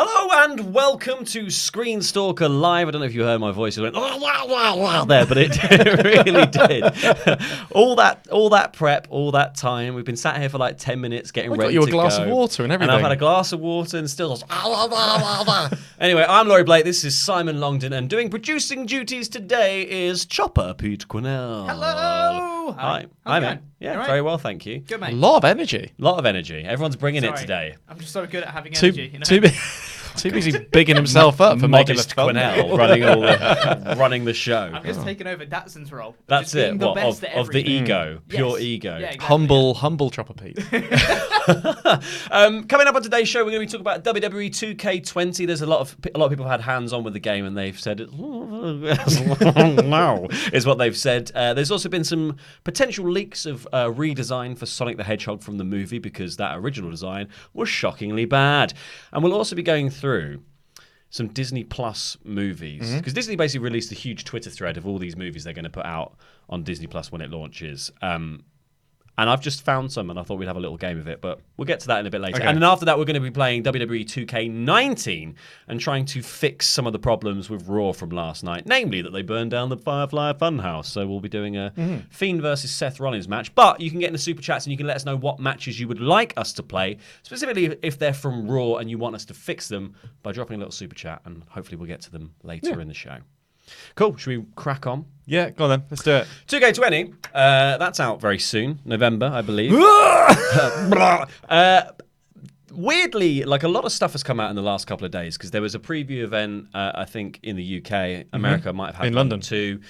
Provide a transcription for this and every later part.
Hello and welcome to ScreenStalker Live. I don't know if you heard my voice. It went wow there, but it really did. all that prep, all that time. We've been sat here for like 10 minutes getting ready to go. I got you a glass of water and everything. And I've had a glass of water and still. Anyway, I'm Laurie Blake. This is Simon Longdon, and doing producing duties today is Chopper Pete. Hello. Hi, mate. Yeah, right? Very well, thank you. Good, mate. A lot of energy. Everyone's bringing it today. I'm just so good at having energy. Too busy bigging himself up for making Modest Quinnell running the show. I'm just taking over Datson's role. That's it. The best at of the everything. ego, pure Yes. ego. Yeah, exactly. humble Chopper Pete. Coming up on today's show, we're going to be talking about WWE 2K20. There's a lot of people have had hands on with the game, and they've said no is what they've said. There's also been some potential leaks of redesign for Sonic the Hedgehog from the movie because that original design was shockingly bad. And we'll also be going through some Disney Plus movies because Disney basically released a huge Twitter thread of all these movies they're going to put out on Disney Plus when it launches. And I've just found some, and I thought we'd have a little game of it, but we'll get to that in a bit later. Okay. And then after that, we're going to be playing WWE 2K19 and trying to fix some of the problems with Raw from last night, namely that they burned down the Firefly Funhouse. So we'll be doing a Fiend versus Seth Rollins match. But you can get in the super chats and you can let us know what matches you would like us to play, specifically if they're from Raw and you want us to fix them by dropping a little super chat, and hopefully we'll get to them later in the show. Cool. Should we crack on? Yeah, go on then. Let's do it. 2K20, that's out very soon, November, I believe. Weirdly, like a lot of stuff has come out in the last couple of days because there was a preview event, I think, in the UK. America might have had in one London too.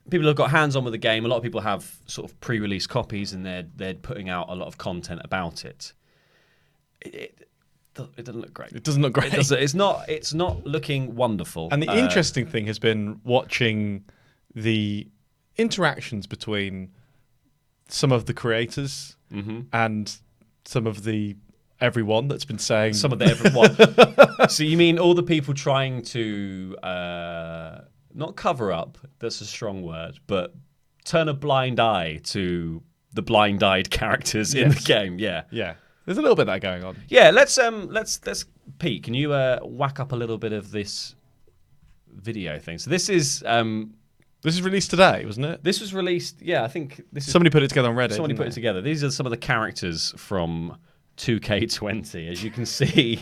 People have got hands-on with the game. A lot of people have sort of pre-release copies, and they're putting out a lot of content about it. It doesn't look great. It doesn't look great. It's not looking wonderful. And the interesting thing has been watching the interactions between some of the creators and some of the everyone that's been saying some of the everyone. So you mean all the people trying to not cover up? That's a strong word, but turn a blind eye to the blind-eyed characters in the game. Yeah. There's a little bit of that going on. Yeah, let's Pete, can you whack up a little bit of this video thing? So this is released today, wasn't it? this was released. Yeah, I think this is Somebody put it together on Reddit. somebody put it together. These are some of the characters from 2K20. As you can see,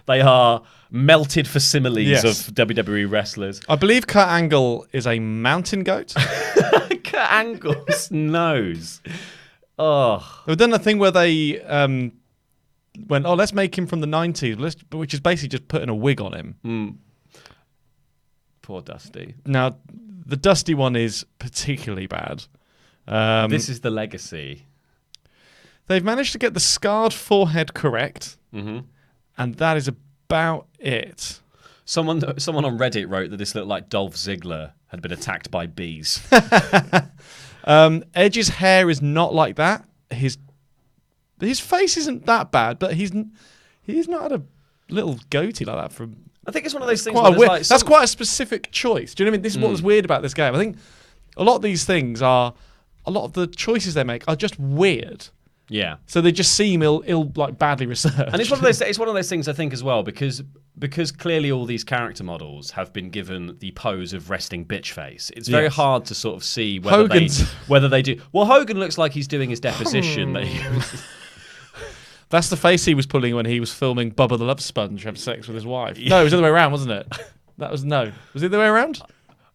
they are melted facsimiles of WWE wrestlers. I believe Kurt Angle is a mountain goat. Kurt Angle's nose. Oh, They've done a thing where they went, let's make him from the 90s, which is basically just putting a wig on him. poor Dusty. Now, the Dusty one is particularly bad. This is the legacy. They've managed to get the scarred forehead correct, and that is about it. Someone on Reddit wrote that this looked like Dolph Ziggler had been attacked by bees. Edge's hair is not like that. His face isn't that bad, but he's not had a little goatee like that from. I think it's one of those things. That's quite a specific choice. Do you know what I mean? This is what was weird about this game. I think a lot of these things a lot of the choices they make are just weird. Yeah. So they just seem like badly researched. And it's one of those things I think as well because clearly all these character models have been given the pose of resting bitch face. It's very hard to sort of see whether they do. Well, Hogan looks like he's doing his deposition. That's the face he was pulling when he was filming Bubba the Love Sponge have sex with his wife. No, it was the other way around, wasn't it? Was it the other way around?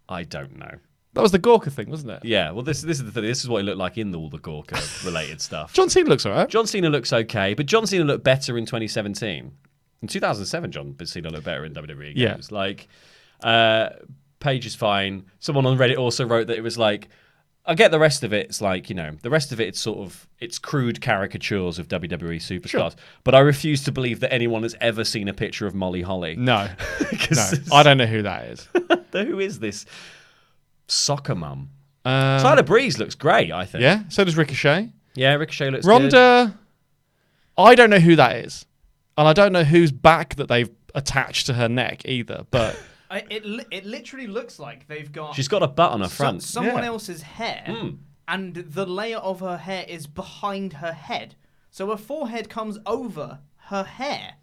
I don't know. That was the Gorka thing, wasn't it? Yeah, well, this is the thing. This is what it looked like in all the Gorka-related stuff. John Cena looks all right. John Cena looks okay, but John Cena looked better in 2017. In 2007, John Cena looked better in WWE games. Yeah. Like, Paige is fine. Someone on Reddit also wrote that it was like, I get the rest of it. It's like, the rest of it, it's crude caricatures of WWE superstars. Sure. But I refuse to believe that anyone has ever seen a picture of Molly Holly. No. I don't know who that is. Who is this? Soccer mum. Tyler Breeze looks great, I think. Yeah, so does Ricochet. Yeah, Ricochet looks Ronda, good. I don't know who that is. And I don't know whose back that they've attached to her neck either, but... It literally looks like they've got... She's got a butt on her front. Someone else's hair, and the layer of her hair is behind her head. So her forehead comes over her hair.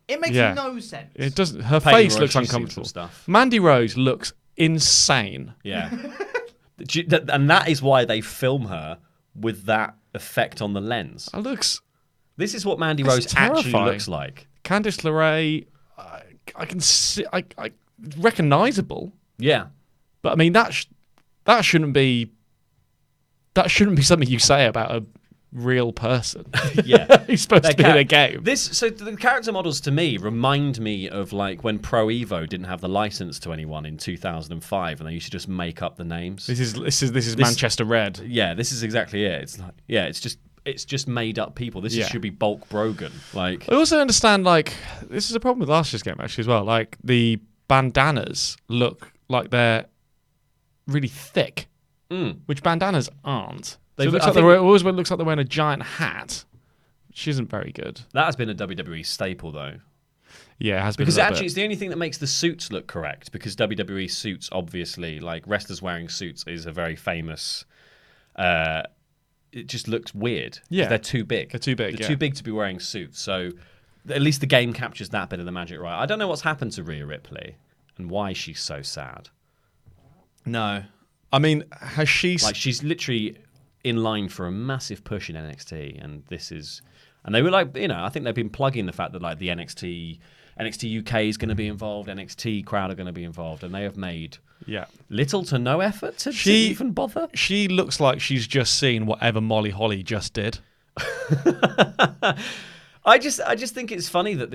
It makes no sense. It doesn't. Her Peyton face Royce, looks she's seen some uncomfortable. stuff. Mandy Rose looks insane. Yeah. And that is why they film her with that effect on the lens. It looks. This is what Mandy Rose actually looks like. Candice LeRae, I can see, I recognizable. Yeah. But I mean that shouldn't be something you say about a real person. Yeah. He's supposed to be in a game. So the character models to me remind me of like when Pro Evo didn't have the license to anyone in 2005 and they used to just make up the names. This is Manchester Red. Yeah, this is exactly it. It's like it's just made up people. This should be Bulk Brogan. Like I also understand like this is a problem with last year's game actually as well. Like the bandanas look like they're really thick, which bandanas aren't. It looks like they're wearing a giant hat, which isn't very good. That has been a WWE staple, though. Yeah, it has been. Because actually, it's the only thing that makes the suits look correct. Because WWE suits, obviously, like wrestlers wearing suits, is a very famous. It just looks weird. Yeah, they're too big. They're too big to be wearing suits. So at least the game captures that bit of the magic right. I don't know what's happened to Rhea Ripley and why she's so sad. No, I mean, has she? Like she's literally in line for a massive push in NXT, and they were like, I think they've been plugging the fact that like the NXT UK is going to be involved, NXT crowd are going to be involved, and they have made little to no effort to even bother. She looks like she's just seen whatever Molly Holly just did. I just think it's funny that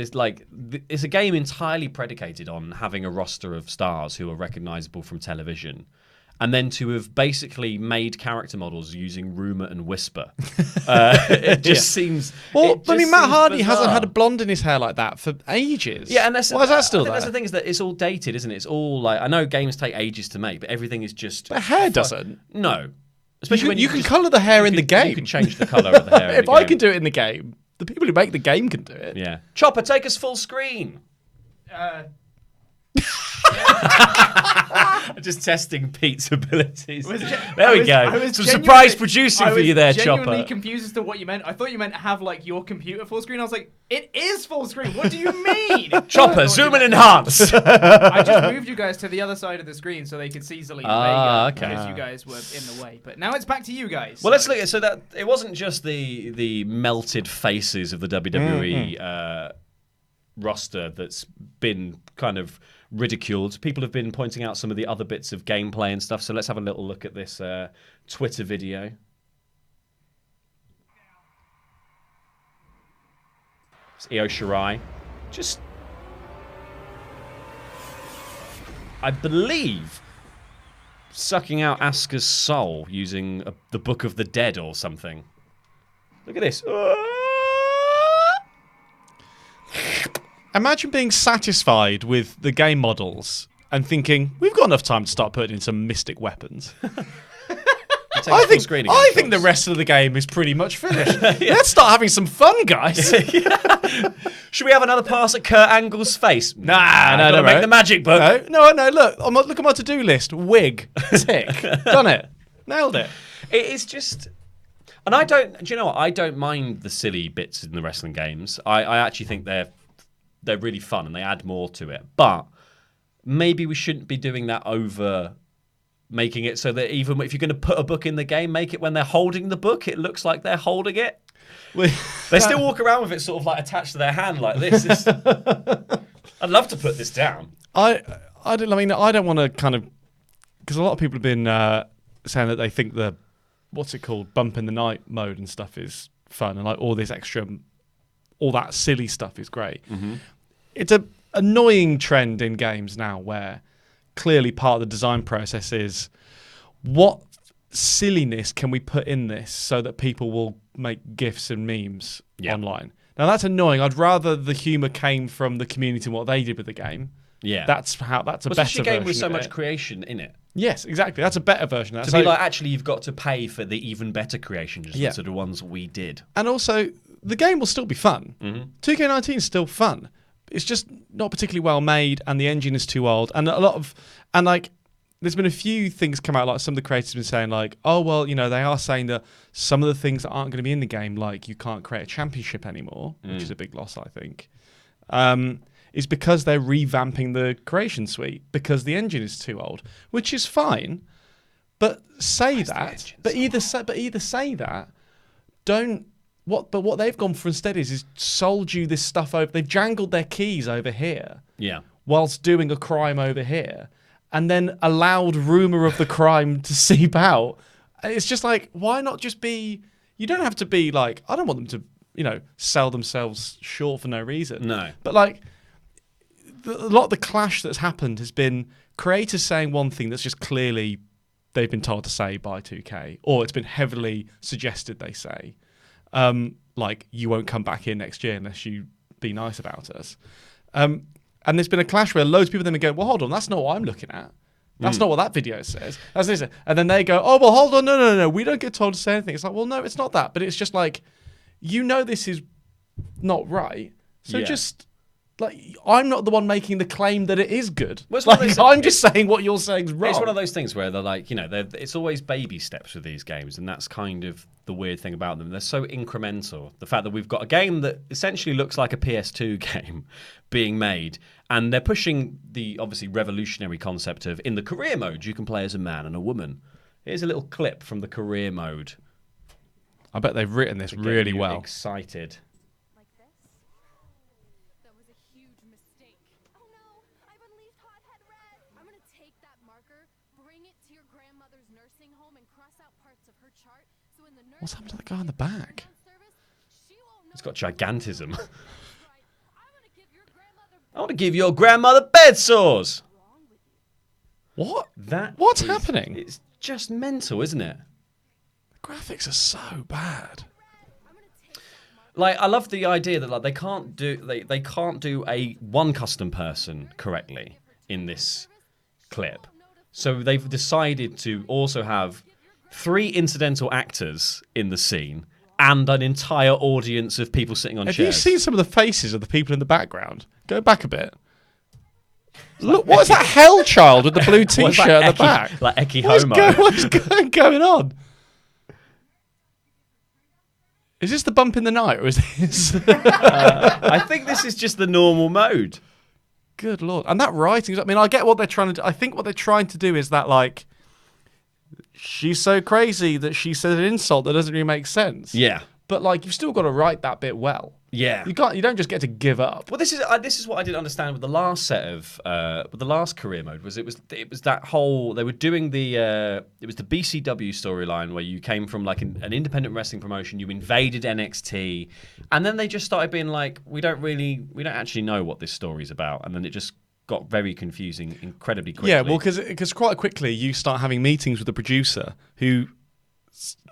it's a game entirely predicated on having a roster of stars who are recognizable from television. And then to have basically made character models using rumour and whisper. It just seems... Well, I mean, Matt Hardy hasn't had a blonde in his hair like that for ages. Yeah, and why is that still there? That's the thing, is that it's all dated, isn't it? It's all like... I know games take ages to make, but everything is just... But hair doesn't. No. Especially when you can colour the hair in the game. You can change the colour of the hair in the game. If I can do it in the game, the people who make the game can do it. Yeah. Chopper, take us full screen. Just testing Pete's abilities. There we go. Some surprise producing for you there, Chopper. I was genuinely confused as to what you meant. I thought you meant have like your computer full screen. I was like, it is full screen. What do you mean? Chopper, zoom and enhance. I just moved you guys to the other side of the screen so they could see Zelina Vega because you guys were in the way. But now it's back to you guys. Well, let's look at so that it wasn't just the melted faces of the WWE roster that's been kind of ridiculed. People have been pointing out some of the other bits of gameplay and stuff. So let's have a little look at this Twitter video. It's Io Shirai. Just, I believe, sucking out Asuka's soul using the Book of the Dead or something. Look at this. Imagine being satisfied with the game models and thinking, we've got enough time to start putting in some mystic weapons. I think the rest of the game is pretty much finished. Let's start having some fun, guys. Should we have another pass at Kurt Angle's face? Nah, no, make the magic book. No, look at my to-do list. Wig. Tick. Done it. Nailed it. It is just... And I don't... Do you know what? I don't mind the silly bits in the wrestling games. I actually think they're really fun and they add more to it. But maybe we shouldn't be doing that over making it so that even if you're going to put a book in the game, make it when they're holding the book, it looks like they're holding it. They still walk around with it sort of like attached to their hand like this. I'd love to put this down. I don't want to kind of... Because a lot of people have been saying that they think the, what's it called, bump in the night mode and stuff is fun and like all this extra... all that silly stuff is great. Mm-hmm. It's a annoying trend in games now where clearly part of the design process is what silliness can we put in this so that people will make GIFs and memes online. Now that's annoying. I'd rather the humour came from the community and what they did with the game. Yeah. That's a better version. It's a game with so much creation in it. Yes, exactly. That's a better version of that. To be like, actually, you've got to pay for the even better creation, just sort of ones we did. And also, the game will still be fun. Mm-hmm. 2K19 is still fun. It's just not particularly well made, and the engine is too old. And there's been a few things come out, like some of the creators have been saying, like, oh, well, they are saying that some of the things that aren't going to be in the game, like you can't create a championship anymore, which is a big loss, I think. is because they're revamping the creation suite because the engine is too old, which is fine. But say that. But either say that. Don't. But what they've gone for instead is sold you this stuff over. They've jangled their keys over here. Yeah. Whilst doing a crime over here, and then allowed rumor of the crime to seep out. It's just like, why not just be? You don't have to be like. I don't want them to, sell themselves short for no reason. No. But like, a lot of the clash that's happened has been creators saying one thing that's just clearly they've been told to say by 2K, or it's been heavily suggested they say, like, you won't come back here next year unless you be nice about us. And there's been a clash where loads of people then go, well, hold on, that's not what I'm looking at. That's not what that video says. That's this. And then they go, oh, well, hold on, no, we don't get told to say anything. It's like, well, no, it's not that. But it's just like, this is not right. So just... Like, I'm not the one making the claim that it is good. Well, I'm just saying what you're saying is wrong. It's one of those things where they're like, it's always baby steps with these games, and that's kind of the weird thing about them. They're so incremental. The fact that we've got a game that essentially looks like a PS2 game being made, and they're pushing the obviously revolutionary concept of, in the career mode, you can play as a man and a woman. Here's a little clip from the career mode. I bet they've written this really well. Excited. What's happened to the guy in the back? He's got gigantism. I want to give your grandmother bed sores. What? What's happening? It's just mental, isn't it? The graphics are so bad. Like, I love the idea that like they can't do a one custom person correctly in this clip. So they've decided to also have 3 incidental actors in the scene and an entire audience of people sitting on chairs. Have you seen some of the faces of the people in the background? Go back a bit. Look, what is that hell child with the blue t-shirt at the back? Like Eki Homo. What's going on? Is this the bump in the night, or is this... I think this is just the normal mode. Good Lord. And that writing, I mean, I get what they're trying to do. I think what they're trying to do is that, like, she's so crazy that she said an insult that doesn't really make sense. Yeah. But, like, you've still got to write that bit well. Yeah. You don't just get to give up. Well, this is what I didn't understand with the last set of with the last career mode was it was that whole they were doing the it was the BCW storyline where you came from like an independent wrestling promotion, you invaded NXT, and then they just started being like, we don't actually know what this story's about, and then it just got very confusing incredibly quickly. Yeah, well, because quite quickly you start having meetings with the producer who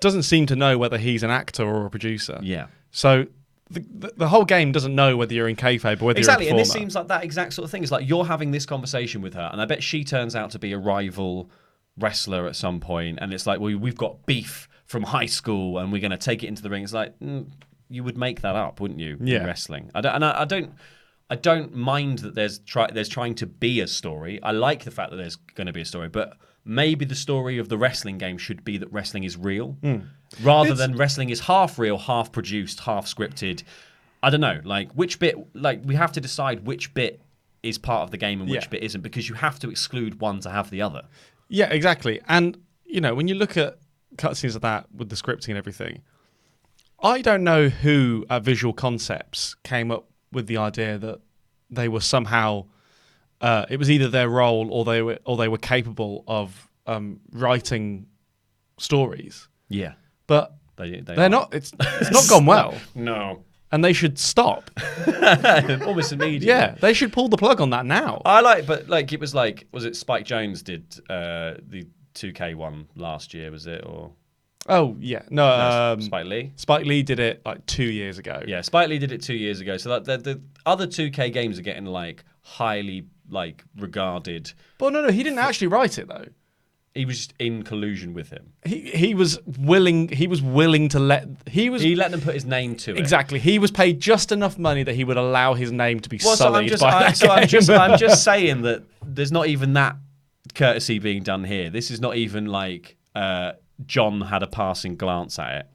doesn't seem to know whether he's an actor or a producer. Yeah. So the whole game doesn't know whether you're in kayfabe or whether exactly, you're a performer. And this seems like that exact sort of thing. It's like you're having this conversation with her, and I bet she turns out to be a rival wrestler at some point, and it's like, well, we've got beef from high school, and we're going to take it into the ring. It's like, you would make that up, wouldn't you? Yeah. In wrestling. I don't mind that there's trying to be a story. I like the fact that there's going to be a story, but maybe the story of the wrestling game should be that wrestling is real, rather than wrestling is half real, half produced, half scripted. I don't know, like which bit, like we have to decide which bit is part of the game and which bit isn't, because you have to exclude one to have the other. Yeah, exactly. And, when you look at cutscenes of that with the scripting and everything, I don't know who at Visual Concepts came up with the idea that they were somehow it was either their role or they were capable of writing stories. Yeah, but they're not. It's not gone well. No, and they should stop almost immediately. Yeah, they should pull the plug on that now. Was it Spike Jones did the 2K one last year? Was it or? Oh, yeah. No, Spike Lee? Spike Lee did it like 2 years ago. Yeah, Spike Lee did it 2 years ago. So that the other 2K games are getting like highly like regarded. But no, he didn't actually write it though. He was just in collusion with him. He was willing to let he let them put his name to it. Exactly. He was paid just enough money that he would allow his name to be sullied by that game. I'm just saying that there's not even that courtesy being done here. This is not even like John had a passing glance at it.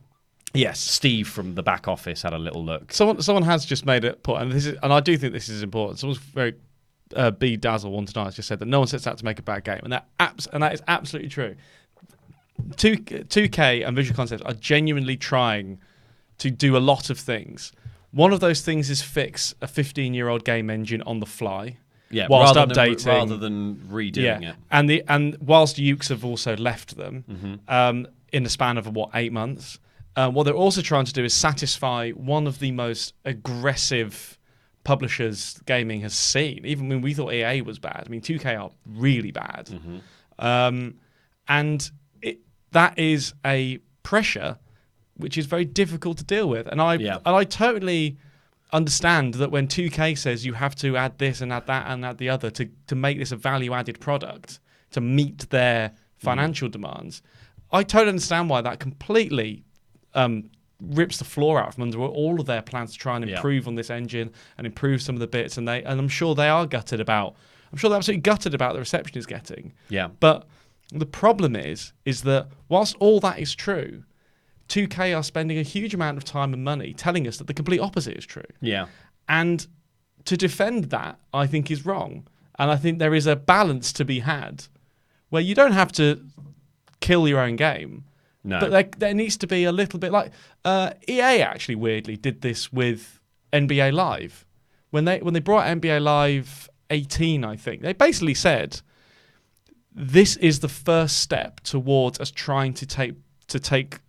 Yes. Steve from the back office had a little look. Someone has just made a point, and I do think this is important. Someone's very B Dazzle one tonight has just said that no one sets out to make a bad game, and that is absolutely true. 2K and Visual Concepts are genuinely trying to do a lot of things. One of those things is fix a 15-year-old game engine on the fly. Yeah, whilst rather updating, rather than redoing it. And whilst Ukes have also left them in the span of 8 months, what they're also trying to do is satisfy one of the most aggressive publishers gaming has seen. Even when we thought EA was bad, I mean 2K are really bad, and that is a pressure which is very difficult to deal with. And I totally understand that when 2K says you have to add this and add that and add the other to make this a value-added product to meet their financial demands, I totally understand why that completely rips the floor out from under all of their plans to try and improve on this engine and improve some of the bits. And I'm sure they are gutted about. I'm sure they're absolutely gutted about the reception it's getting. Yeah. But the problem is that whilst all that is true, 2K are spending a huge amount of time and money telling us that the complete opposite is true. Yeah. And to defend that, I think, is wrong. And I think there is a balance to be had where you don't have to kill your own game. No. But there needs to be a little bit like EA actually weirdly did this with NBA Live. When they brought NBA Live 18, I think, they basically said this is the first step towards us trying to take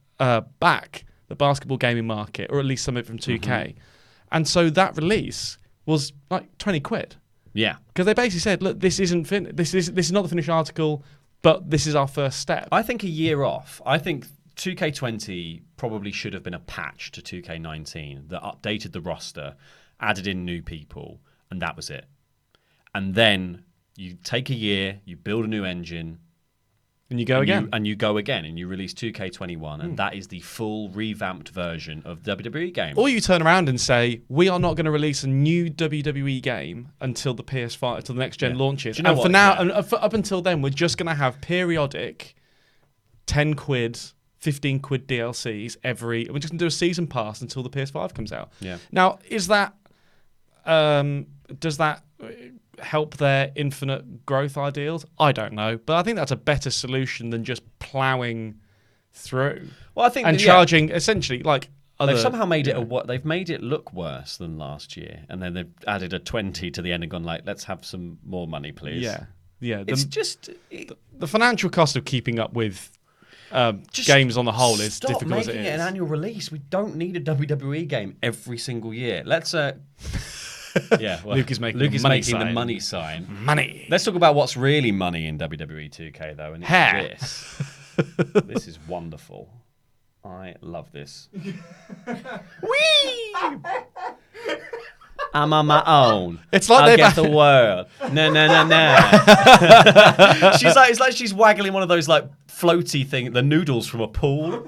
back the basketball gaming market, or at least some of it from 2K. And so that release was like 20 quid. Yeah. Because they basically said, look, this isn't this is not the finished article, but this is our first step. I think a year off. I think 2K20 probably should have been a patch to 2K19 that updated the roster, added in new people, and that was it. And then you take a year, you build a new engine, and you go again. And you go again, and you release 2K21, and that is the full revamped version of the WWE game. Or you turn around and say, we are not going to release a new WWE game until the PS5, until the next gen launches. And for now, and up until then, we're just going to have periodic 10 quid, 15 quid DLCs we're just going to do a season pass until the PS5 comes out. Yeah. Now, is that, does that help their infinite growth ideals? I don't know, but I think that's a better solution than just ploughing through. Well, I think charging essentially like they've somehow made they've made it look worse than last year, and then they've added a 20 to the end and gone like, let's have some more money, please. Yeah. It's just the financial cost of keeping up with games on the whole is difficult. Stop making it an annual release. We don't need a WWE game every single year. Let's. Yeah, well, Luke is making the money sign. Money. Let's talk about what's really money in WWE 2K, though, and it's hair. This. This is wonderful. I love this. Whee! I'm on my own. It's like I'll get the world. No. It's like she's waggling one of those like floaty thing, the noodles from a pool.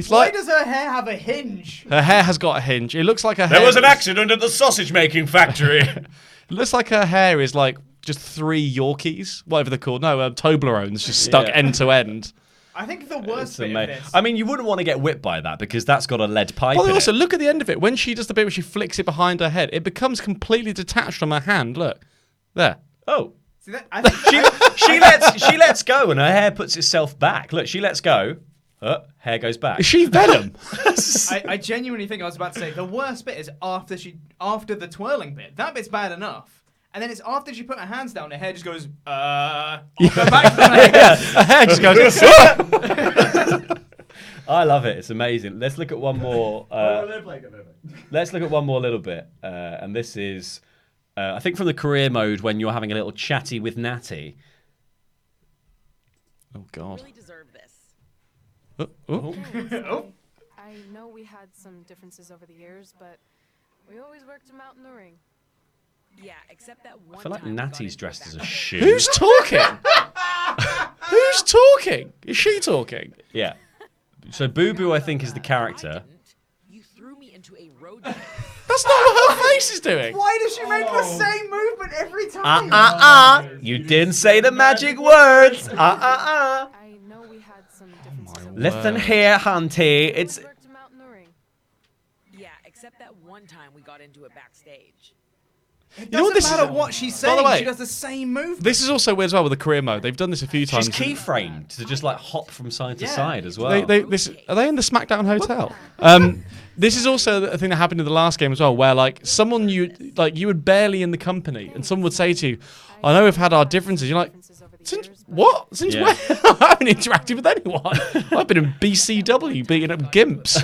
Why does her hair have a hinge? Her hair has got a hinge. It looks like her hair. There was an accident at the sausage making factory. It looks like her hair is like just 3 Yorkies, whatever they're called. No, Toblerones just stuck end to end. I think the worst bit of this. I mean, you wouldn't want to get whipped by that because that's got a lead pipe. Well, also look at the end of it. When she does the bit where she flicks it behind her head, it becomes completely detached from her hand. Look, there. Oh. See that? I think she lets go and her hair puts itself back. Look, she lets go. Hair goes back. Is she Venom? I genuinely think I was about to say the worst bit is after the twirling bit. That bit's bad enough. And then it's after she put her hands down, her hair just goes, I'll go back to her hair just goes, I love it. It's amazing. Let's look at one more. Let's look at one more little bit. And this is, I think from the career mode when you're having a little chatty with Natty. Oh, God. Really deserve this. I know we had some differences over the years, but we always worked them out in the ring. Yeah, except that one. I feel like time Natty's dressed as a shoe. Who's talking? Who's talking? Is she talking? Yeah. So Boo Boo, I think, is the character. You threw me into a road. That's not what her face is doing. Why does she make the same movement every time? You didn't say the magic words. I know we had some differences over the years. Listen here, Hunty. one time we got into it backstage. It know what doesn't this matter is- what she's By the saying. way, she does the same movement. This is also weird as well with the career mode. They've done this a few times. She's keyframed to just like hop from side to Yeah. side as well. Are they in the SmackDown hotel? This is also a thing that happened in the last game as well, where like someone you were barely in the company, and someone would say to you, "I know we've had our differences." You're like, "Since what? Since Yeah. when? I haven't interacted with anyone. I've been in BCW beating up gimps."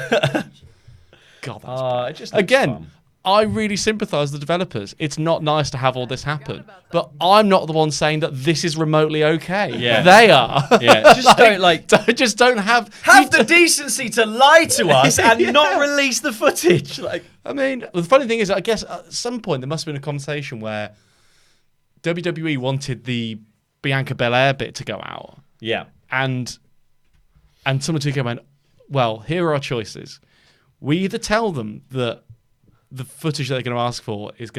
God, that's It just looks again. fun. I really sympathise with the developers. It's not nice to have all this happen, but I'm not the one saying that this is remotely okay. Yeah. They are. Yeah, just don't have the decency to lie to us and not release the footage. Like, I mean, the funny thing is, I guess at some point there must have been a conversation where WWE wanted the Bianca Belair bit to go out, yeah, and someone took it and went, "Well, here are our choices. We either tell them that the footage they're going to ask for is just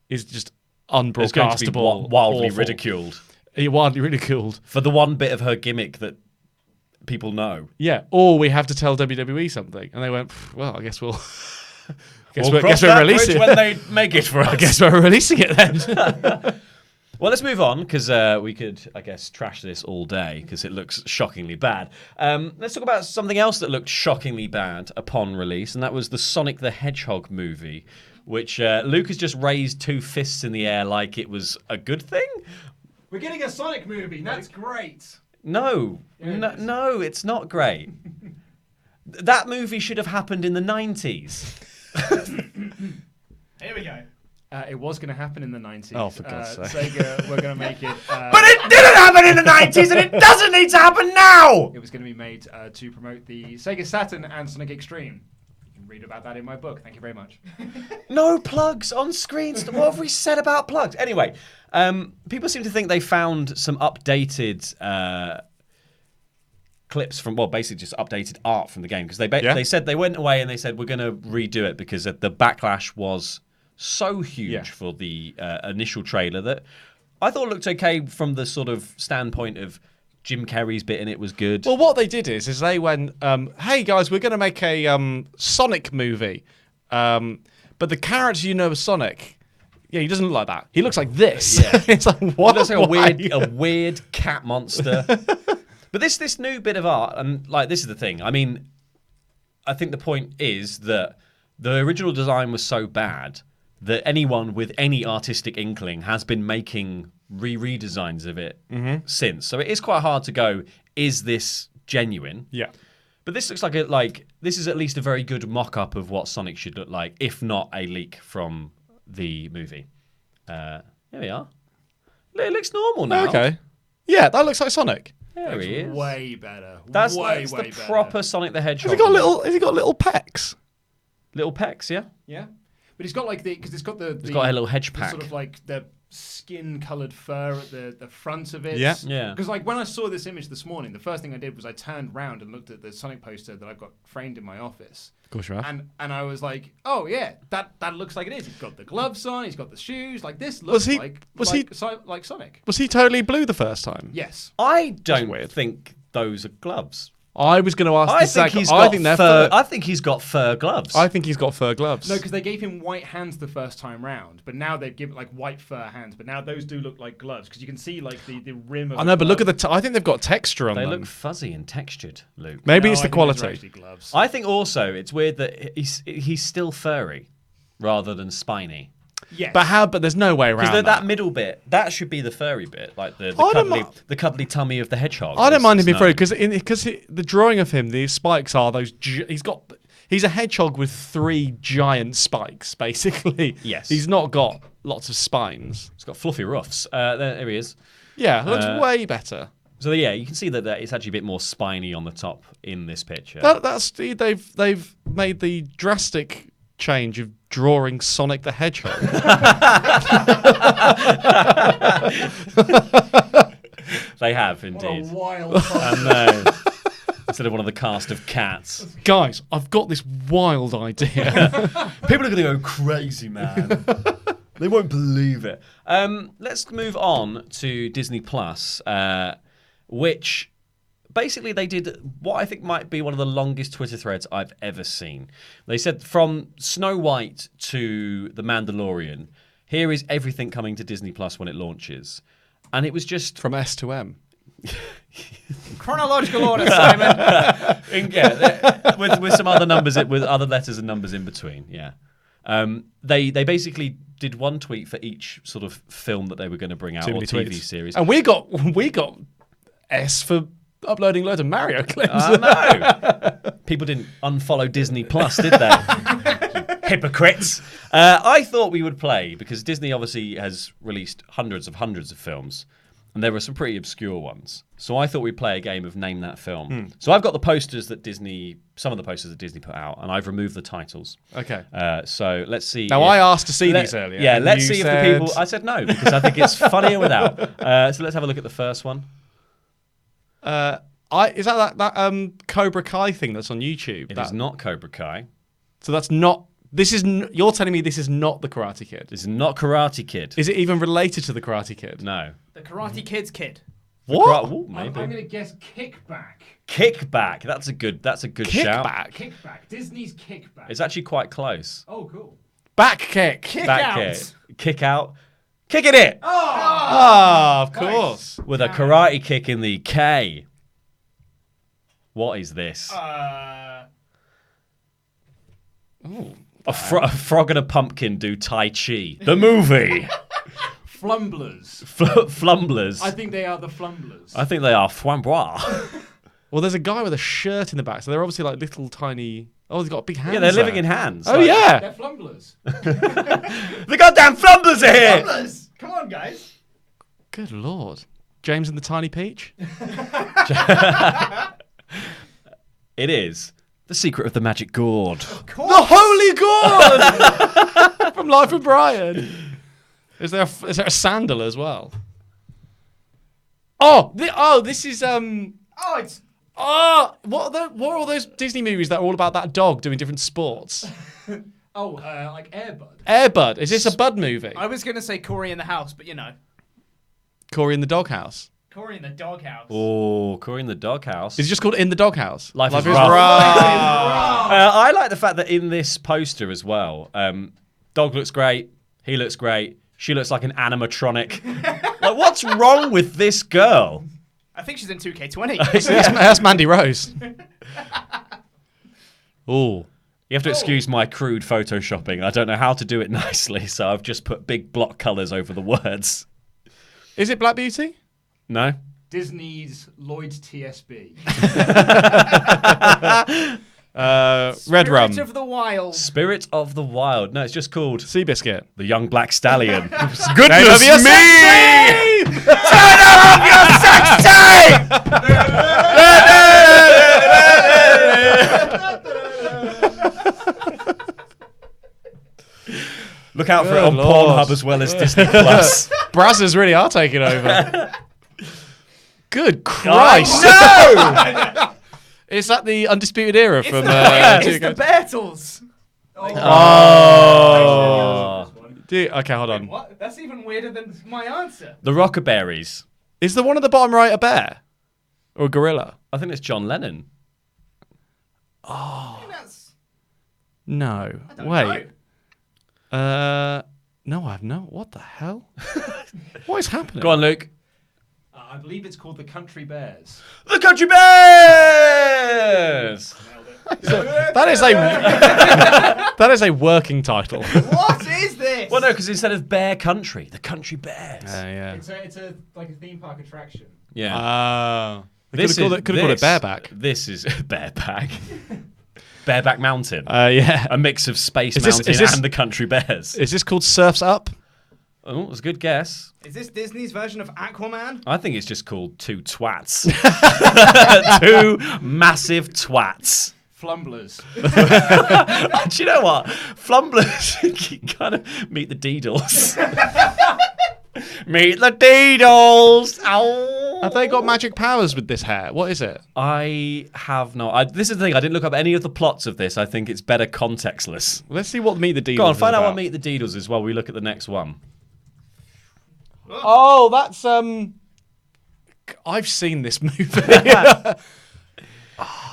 it's going to be unbroadcastable, wildly awful. ridiculed Wildly ridiculed. for the one bit of her gimmick that people know. Yeah, or we have to tell WWE something." And they went, "Well, I guess we'll." We'll Guess cross we're that releasing bridge it. when they make it for us. I guess we're releasing it then. Well, let's move on because we could, I guess, trash this all day because it looks shockingly bad. Let's talk about something else that looked shockingly bad upon release, and that was the Sonic the Hedgehog movie, which Luke has just raised two fists in the air like it was a good thing. We're getting a Sonic movie. That's great. No, it's not great. That movie should have happened in the 90s. Here we go. It was going to happen in the 90s. Oh, for God's sake. Sega, we're going to make it. But it didn't happen in the 90s and it doesn't need to happen now! It was going to be made to promote the Sega Saturn and Sonic Extreme. You can read about that in my book. Thank you very much. No plugs on screen. What have we said about plugs? Anyway, people seem to think they found some updated clips from, well, basically just updated art from the game because they said they went away and they said we're going to redo it because the backlash was so huge for the initial trailer that I thought looked okay from the sort of standpoint of Jim Carrey's bit in it was good. Well, what they did is they went, "Hey guys, we're going to make a Sonic movie, but the character you know as Sonic, yeah, he doesn't look like that. He looks like this." Yeah. It's like what? It looks like a weird cat monster. But this new bit of art, and like this is the thing. I mean, I think the point is that the original design was so bad that anyone with any artistic inkling has been making redesigns of it since. So it is quite hard to go, is this genuine? Yeah. But this looks like this is at least a very good mock-up of what Sonic should look like, if not a leak from the movie. There we are. It looks normal now. Okay. Yeah, that looks like Sonic. There he is. Way better. That's way the better. proper Sonic the Hedgehog. Has he got little pecs? little pecs? Yeah. Yeah. But he's got like because it's got the He's got a little hedge the pack. sort of like the skin-coloured fur at the front of it. Yeah. Yeah. Because like when I saw this image this morning, the first thing I did was I turned round and looked at the Sonic poster that I've got framed in my office. Of course you have. And I was like, oh yeah, that looks like it is. He's got the gloves on. He's got the shoes. Like this looks like Sonic. Was he totally blue the first time? Yes. I don't weird. think those are gloves. I was going to ask. I think he's got fur gloves. I think he's got fur gloves. No, because they gave him white hands the first time round, but now they've given like white fur hands. But now those do look like gloves because you can see like the rim of. I know, but look at the. I think they've got texture on They them. look fuzzy and textured, Luke. Maybe No, it's I the think those are quality. actually gloves. I think also it's weird that he's still furry rather than spiny. Yes. But there's no way around Because that. that middle bit, that should be the furry bit, like the I don't the cuddly tummy of the hedgehog. I don't mind him being furry No. because the drawing of him, these spikes are those. He's a hedgehog with 3 giant spikes, basically. Yes. He's not got lots of spines. It's got fluffy ruffs. There he is. Yeah, it looks way better. So yeah, you can see that it's actually a bit more spiny on the top in this picture. They've made the drastic change of drawing Sonic the Hedgehog. They have indeed. wild. I know. Instead of one of the cast of cats. Guys, I've got this wild idea. People are going to go crazy, man. They won't believe it. Let's move on to Disney Plus, which basically they did what I think might be one of the longest Twitter threads I've ever seen. They said from Snow White to The Mandalorian, here is everything coming to Disney Plus when it launches. And it was just... From S to M. Chronological order, Simon. with some other numbers, with other letters and numbers in between, yeah. They basically did one tweet for each sort of film that they were going to bring out, or TV series. And we got S for uploading loads of Mario clips. I know. People didn't unfollow Disney Plus, did they? Hypocrites. I thought we would play, because Disney obviously has released hundreds of films, and there were some pretty obscure ones. So I thought we'd play a game of Name That Film. So I've got the posters that some of the posters that Disney put out, and I've removed the titles. Okay. So let's see. Now, I asked to see these earlier. Yeah, let's see if the people... I said no, because I think it's funnier without. So let's have a look at the first one. Is that Cobra Kai thing that's on YouTube? It is not Cobra Kai. So that's not... You're telling me this is not the Karate Kid? This is not Karate Kid. Is it even related to the Karate Kid? No. The Karate Kid's kid. What? I'm going to guess Kickback. Kickback. That's a good shout. Kickback. Disney's Kickback. It's actually quite close. Oh, cool. Back kick. Kick Back out. kick. Kick out. Kick it. Oh, of course. With a karate kick in the K. What is this? Uh, A frog and a pumpkin do Tai Chi. The movie. Flumblers. Flumblers. I think they are the Flumblers. I think they are flambois. Well, there's a guy with a shirt in the back, so they're obviously like little tiny... Oh, they've got big hands. Yeah, they're living there. in hands. Oh, like- yeah. They're Flumblers. The goddamn Flumblers are here! Flumblers! Come on, guys. Good Lord. James and the Tiny Peach? It is The Secret of the Magic Gourd. The Holy Gourd! From Life of Brian. Is there a sandal as well? This is It's what are all those Disney movies that are all about that dog doing different sports? Like Airbud. Airbud. Is this a Bud movie? I was gonna say Cory in the House, but you know, Cory in the Doghouse. Cory in the Doghouse. Oh, Cory in the Doghouse. Is it just called In the Doghouse? Life is Rough. Rough. I like the fact that in this poster as well, dog looks great, he looks great, she looks like an animatronic. Like, what's wrong with this girl? I think she's in 2K20. That's Mandy Rose. Ooh. You have to excuse my crude photoshopping. I don't know how to do it nicely, so I've just put big block colours over the words. Is it Black Beauty? No? Disney's Lloyd's TSB. Red Rum. Spirit of the Wild. Spirit of the Wild. No, it's just called Seabiscuit. The Young Black Stallion. Name Goodness of your me! Turn off your sex tape! Look out for it on Lord. Pornhub as well as Disney Plus. Brazzers really are taking over. Good Christ. No! Is that the Undisputed Era from... It's the Beatles. Oh. Okay, hold on. What? That's even weirder than my answer. The Rockaberries. Is the one at the bottom right a bear? Or a gorilla? I think it's John Lennon. I think that's... No. I don't Wait. know. No, I have no... What the hell? What is happening? Go on, Luke. I believe it's called the Country Bears. The Country Bears! Nailed it. That is a working title. What is this? Well, no, because instead of Bear Country, the Country Bears. Yeah. It's a like a theme park attraction. Yeah. They could have called it Bareback. This is Bareback. Bareback Mountain. Yeah. A mix of Space Is this- Mountain is this- and the Country Bears. Is this called Surf's Up? Oh, that's a good guess. Is this Disney's version of Aquaman? I think it's just called Two Twats. Two massive twats. Flumblers. Do you know what? Flumblers kind of meet the Deedles. Meet the Deedles. Ow. Have they got magic powers with this hair? What is it? I have no. This is the thing. I didn't look up any of the plots of this. I think it's better contextless. Let's see what Meet the Deedles Go on, is find out about. what Meet the Deedles is while we look at the next one. Oh, that's I've seen this movie.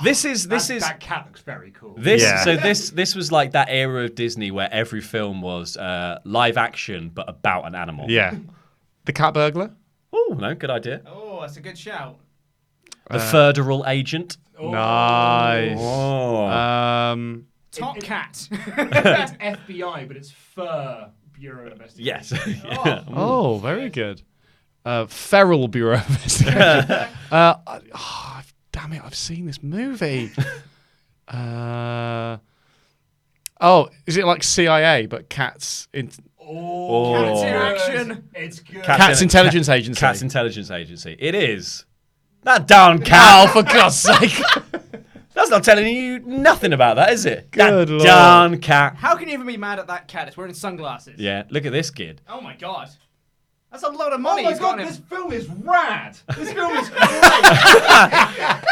This is That cat looks very cool. this was like that era of Disney where every film was live action but about an animal. Yeah. The Cat Burglar? Oh no, good idea. Oh, that's a good shout. The Federal Agent. Nice. Oh. Top cat. It's FBI, but it's Fur Bureau Investigation. Yes. Oh. Oh, very good. Feral Bureau of Investigation. Damn it, I've seen this movie. Is it like CIA, but cats... Cats in action. It's good. Cats Intelligence Agency. Cats Intelligence Agency. It is. That darn cat. Oh, for God's sake. That's not telling you nothing about that, is it? Good that Lord. darn cat. How can you even be mad at that cat? It's wearing sunglasses. Yeah, look at this kid. Oh my god. That's a lot of Oh money my he's got god, him. this film is rad. This film is great.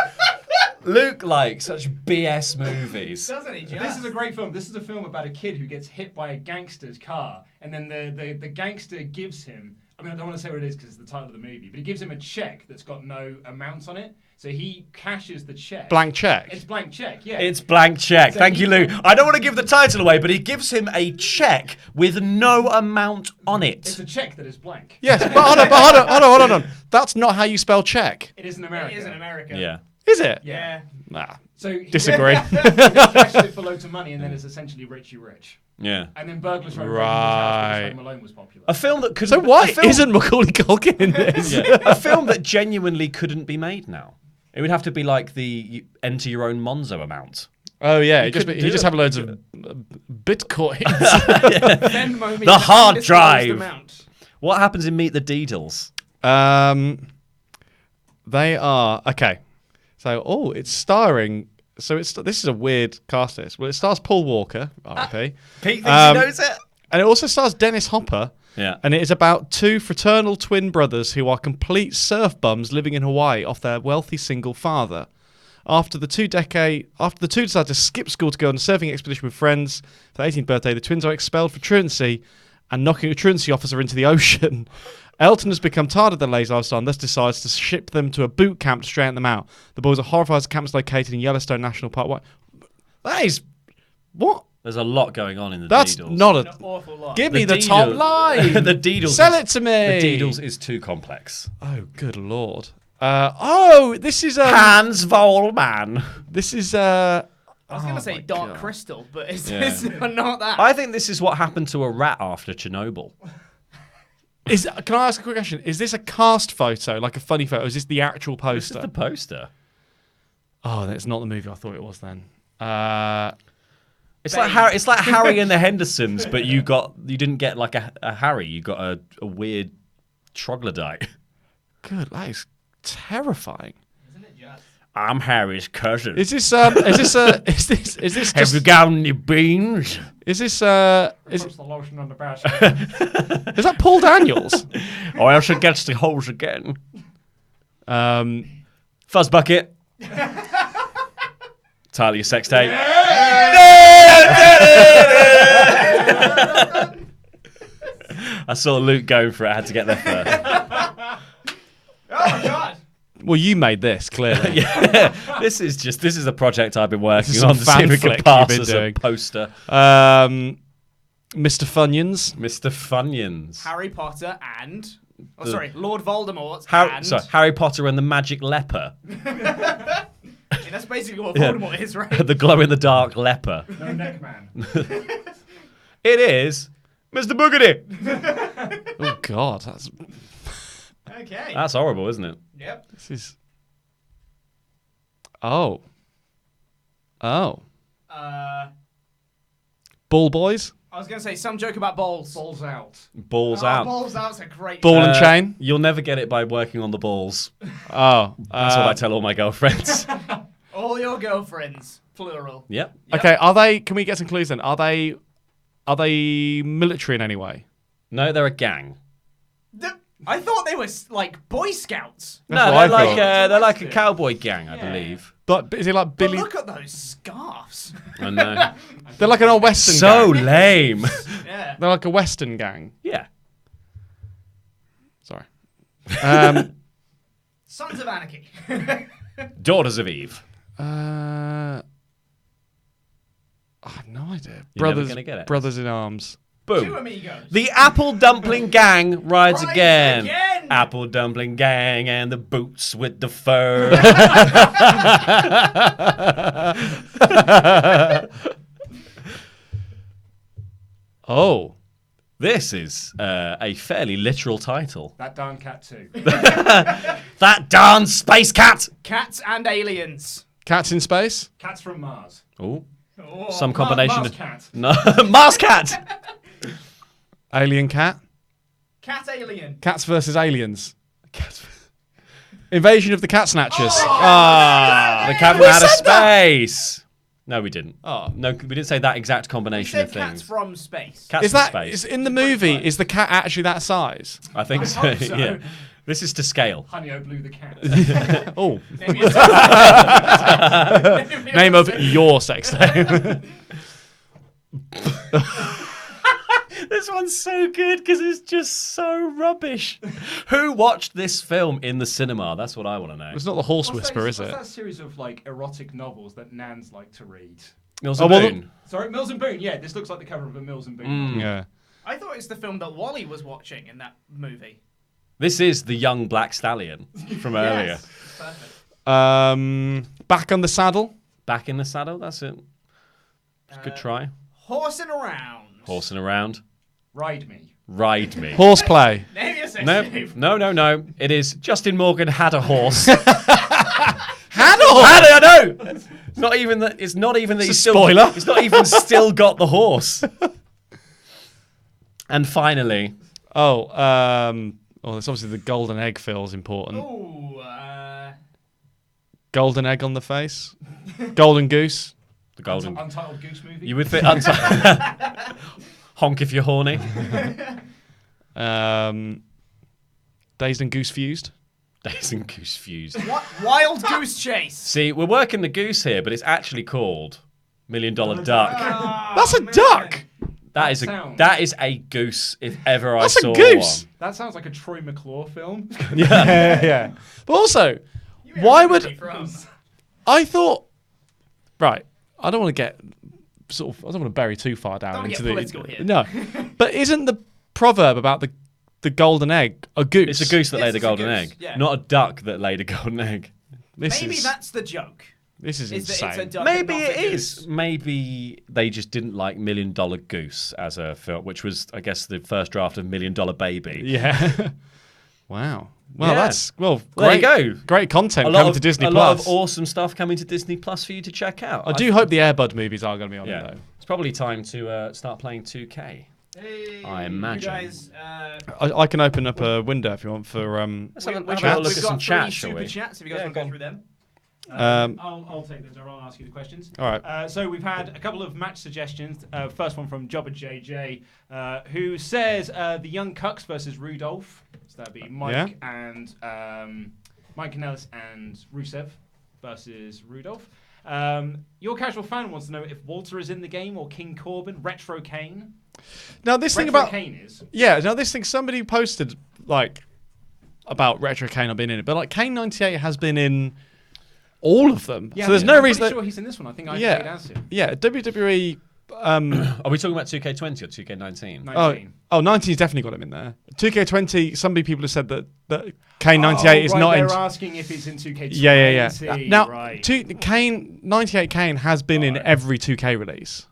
Luke likes such BS movies. Doesn't he, just? This is a great film. This is a film about a kid who gets hit by a gangster's car, and then the gangster gives him, I mean, I don't want to say what it is because it's the title of the movie, but he gives him a check that's got no amount on it. So he cashes the check. Blank check. It's blank check, yeah. It's blank check. So Thank he- you, Luke. I don't want to give the title away, but he gives him a check with no amount on It's it. a check that is blank. Yes, but hold on. That's not how you spell check. It is in America. It is in America. Yeah. Is it? Yeah. Nah. So he Disagree. he cashed it for loads of money, and then it's essentially Richie Rich. Yeah. And then burglars were Right. Home Alone was popular. A film that couldn't. So why a film- isn't Macaulay Culkin in this? Yeah. A film that genuinely couldn't be made now. It would have to be like the enter your own Monzo amount. Oh yeah, You couldn't he do just it. have loads of bitcoins. Venmo me The an hard undisclosed drive. amount. What happens in Meet the Deedles? They are okay. So it's starring. So this is a weird cast. Well, it stars Paul Walker, R.I.P. Pete thinks Um, he knows it. And it also stars Dennis Hopper. Yeah. And it is about two fraternal twin brothers who are complete surf bums living in Hawaii off their wealthy single father. After the two decide to skip school to go on a surfing expedition with friends for their 18th birthday, the twins are expelled for truancy and knocking a truancy officer into the ocean. Elton has become tired of their lazy lifestyle and thus decides to ship them to a boot camp to straighten them out. The boys are horrified as the camp is located in Yellowstone National Park. What? That is... What? There's a lot going on in the That's Deedles. not An a... awful lot. Give me the Deedle- top line! the Deedles. Sell is- it to me! The Deedles is too complex. Oh, good lord. This is... Hans Volman. This is... I was going to say my Dark God. Crystal, but it's Yeah. not that. I think this is what happened to a rat after Chernobyl. Can I ask a quick question? Is this a cast photo, like a funny photo? Or is this the actual This is poster? the poster. Oh, that's not the movie I thought it was then. It's like Harry. It's like Harry and the Hendersons, but you didn't get like a Harry. You got a weird troglodyte. Good, that is terrifying. Isn't it just? I'm Harry's cousin. Is this is this Have you just, got any beans? is this Puts the lotion on the basket. is that Paul Daniels? Or else it gets the holes again. Fuzz bucket. Title of your sex tape. I saw Luke going for it. I had to get there first. Oh my god! Well, you made this clearly. Yeah, this is a project I've been working is on some to see if we fan can flick pass you've been as a doing. poster. Mr. Funyuns. Mr. Funyuns. Harry Potter and... Oh, sorry, Lord Voldemort and... Harry Potter and the Magic Leper. Yeah, that's basically what Voldemort is, right? The glow-in-the-dark leper. No neck man. It is Mr. Boogedy. Oh God, that's Okay. That's horrible, isn't it? Yep. this is. Oh. Uh, Ball Boys. I was going to say some joke about balls. Balls out. Balls Oh, out. Balls out's a great... Ball and chain. You'll never get it by working on the balls. Oh. That's what I tell all my girlfriends. All your girlfriends, plural. Yep. Okay, are they? Can we get some clues then? Are they military in any way? No, they're a gang. I thought they were like Boy Scouts. That's No, what I they're thought. like a cowboy gang, I believe. But is it like But Billy? look at those scarves. I know. They're like an old Western So gang. lame. Yeah. They're like a Western gang. Yeah. Sorry. Sons of Anarchy. Daughters of Eve. I have no idea. You're never gonna get it. Brothers in Arms. Two Boom. amigos. The Apple Dumpling Gang rides Rides again. again. Apple Dumpling Gang and the boots with the fur. Oh. This is a fairly literal title. That darn cat too. That darn space cat. Cats and aliens. Cats in space? Cats from Mars. Oh, Oh, some combination Mars of cat. no Mars cat. Alien cat? Cat alien. Cats versus aliens. Invasion of the Cat Snatchers. The cat from outer space. No, we didn't. Oh. No, we didn't say that exact He combination said of cats things. from space. Cats Is from that space. is in the movie? Is the cat actually that size? I think so. hope so. Yeah. This is to scale. Honey, blew the cat. Oh, Name your sex name of your sex name. This one's so good because it's just so rubbish. Who watched this film in the cinema? That's what I want to know. It's not the Horse Whisperer, is What's it? that series of like erotic novels that Nans like to read? Mills Oh, and well, Boone. Sorry, Mills and Boone. Yeah, this looks like the cover of a Mills and Boone. novel. Yeah. I thought it's the film that Wally was watching in that movie. This is the young black stallion from earlier. Yes. Perfect. Back on the saddle. Back in the saddle. That's it. Good try. Horsing around. Horsing around. Ride me. Ride me. Horseplay. Name your sex No, name. no. It is Justin Morgan had a horse. Had a horse. I know. It's not even that. It's not even that It's he's a still. spoiler. It's not even still got the horse. And finally, Oh, that's obviously the golden egg feels important. Ooh, Golden egg on the face. Golden goose. the golden. Untitled Goose movie. You would think. Honk if you're horny. Dazed and goose fused. Days and Goose fused. what? Wild Goose Chase. See, we're working the goose here, but it's actually called $1 Million Duck. That's a duck. That is sounds- a goose if ever I That's a saw goose. one. That sounds like a Troy McClure film. Yeah. But also, why would I thought? Right. I don't want to get sort of. I don't want to bury too far down Don't into get the. political here. No, but isn't the proverb about the golden egg a goose? It's a goose that Yes, laid a it's a golden goose, egg, yeah. not a duck that laid a golden egg. This Maybe is that's the joke. this is Is that it's a insane. duck Maybe and not it a is. goose. Maybe they just didn't like $1 Million Goose as a film, which was, I guess, the first draft of $1 Million Baby. Yeah. Wow. Well, Yeah. that's Well, great. there you go. Great content A lot coming of to Disney a lot Plus. of awesome stuff coming to Disney Plus for you to check out. I do hope the Airbud movies are going to be on Yeah, there. it's probably time to start playing 2K. Hey, I imagine. You guys, I can open up a window if you want for Let's have a we've little look we've at got some 3 chat, shall super we? chats. If you guys Yeah, want go to on. go through them. I'll take those. I'll ask you the questions. All right. So we've had a couple of match suggestions. First one from Jobber JJ, who says the Young Cucks versus Rudolph. So that'd be Mike and Mike Kanellis and Rusev versus Rudolph. Your casual fan wants to know if Walter is in the game or King Corbin. Retro Kane. Now this thing Retro about Kane is. now this thing somebody posted like about Retro Kane not being in it, but like Kane 98 has been in all of them. Yeah, so there's I'm no pretty reason. sure he's in this one. I think I played Yeah, as him. yeah. WWE. Are we talking about 2K20 or 2K19? 19. Oh, 19's definitely got him in there. 2K20. Some people have said that Kane 98 is right, not in. They're asking if he's in 2K20. Yeah. Now, right. Kane 98 Kane has been in every 2K release,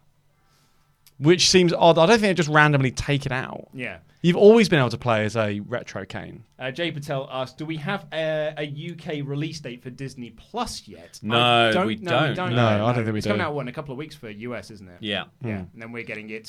which seems odd. I don't think they just randomly take it out. Yeah. You've always been able to play as a retro Kane. Jay Patel asked, do we have a UK release date for Disney Plus yet? No, I we No, don't. we don't. No, I don't think we it's do. coming out, in a couple of weeks for US, isn't it? Yeah. Yeah, and then we're getting it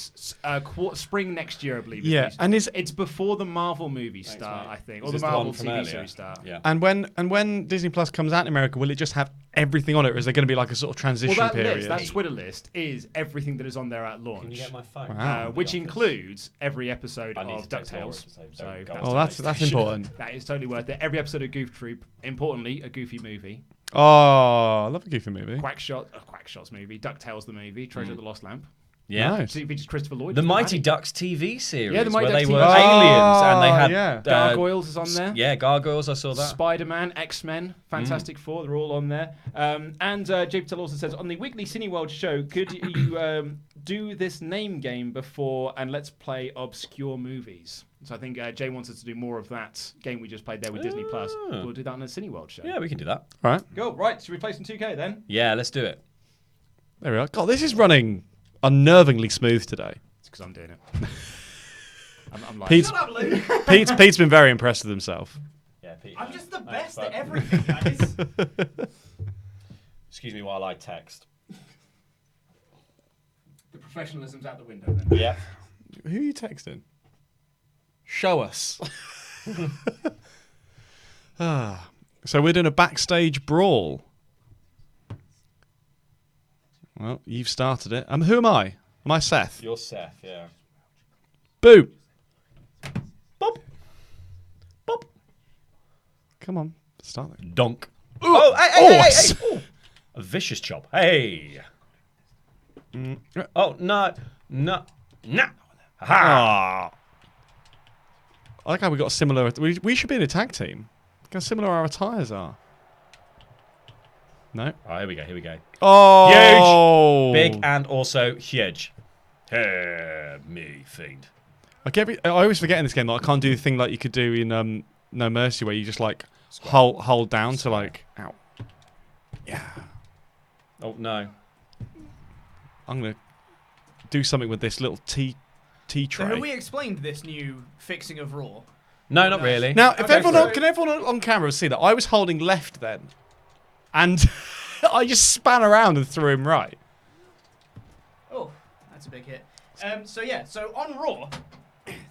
spring next year, I believe. Yeah, it's and it's before the Marvel movies start, mate. I think, Is or the this the Marvel one from TV earlier? series start. Yeah. And when Disney Plus comes out in America, will it just have everything on it, or is there going to be like a sort of Well, transition that period? list, that Twitter list, is everything that is on there at launch. Can you get my phone? Wow. Which includes every episode I need of to take more DuckTales. episodes, So don't go that's, Oh, that's important. that is totally worth it. Every episode of Goof Troop, importantly, a Goofy movie. Oh, I love a Goofy movie. Quackshot's movie, DuckTales the movie, Treasure of the Lost Lamp. Yeah. Nice. So it features Christopher Lloyd. The as Mighty Manny. Ducks TV series, Yeah, the Mighty where Ducks they TV were series. aliens and they had yeah. Gargoyles is on there. Yeah, Gargoyles. I saw that. Spider-Man, X-Men, Fantastic Four, they're all on there. And Jay Patel also says, on the weekly Cineworld show, could you do this name game before and let's play obscure movies? So I think Jay wants us to do more of that game we just played there with Disney+. Plus. We'll do that on a Cineworld show. Yeah, we can do that. All right. Cool, right, should we play some 2K then? Yeah, let's do it. There we are. God, this is running unnervingly smooth today. It's because I'm doing it. I'm like, Pete's, Shut up, Luke. Pete's been very impressed with himself. Yeah, Pete. I'm just the best at everything, guys. Excuse me while I text. the professionalism's out the window then. Yeah. Who are you texting? Show us. So we're doing a backstage brawl. Well, you've started it. Who am I? Am I Seth? You're Seth, yeah. Boo! Bob. Bob. Come on, start it. Donk. Oh, hey. Oh, Ooh. A vicious chop. Hey. Oh, no. Ha. Ah. I like how we got similar. We should be in a tag team. Look how similar our attires are. No. Oh, here we go. Oh, Big and also huge. Hear me, fiend. I always forget in this game that I can't do the thing like you could do in No Mercy, where you just like hold down to like, ow. Yeah. Oh, no. I'm gonna do something with this little tea So tray. have we explained this new fixing of Raw? No, not really. Now, if Okay, everyone so- can everyone on camera see that I was holding left then, and I just span around and threw him right. Oh, that's a big hit. So on Raw,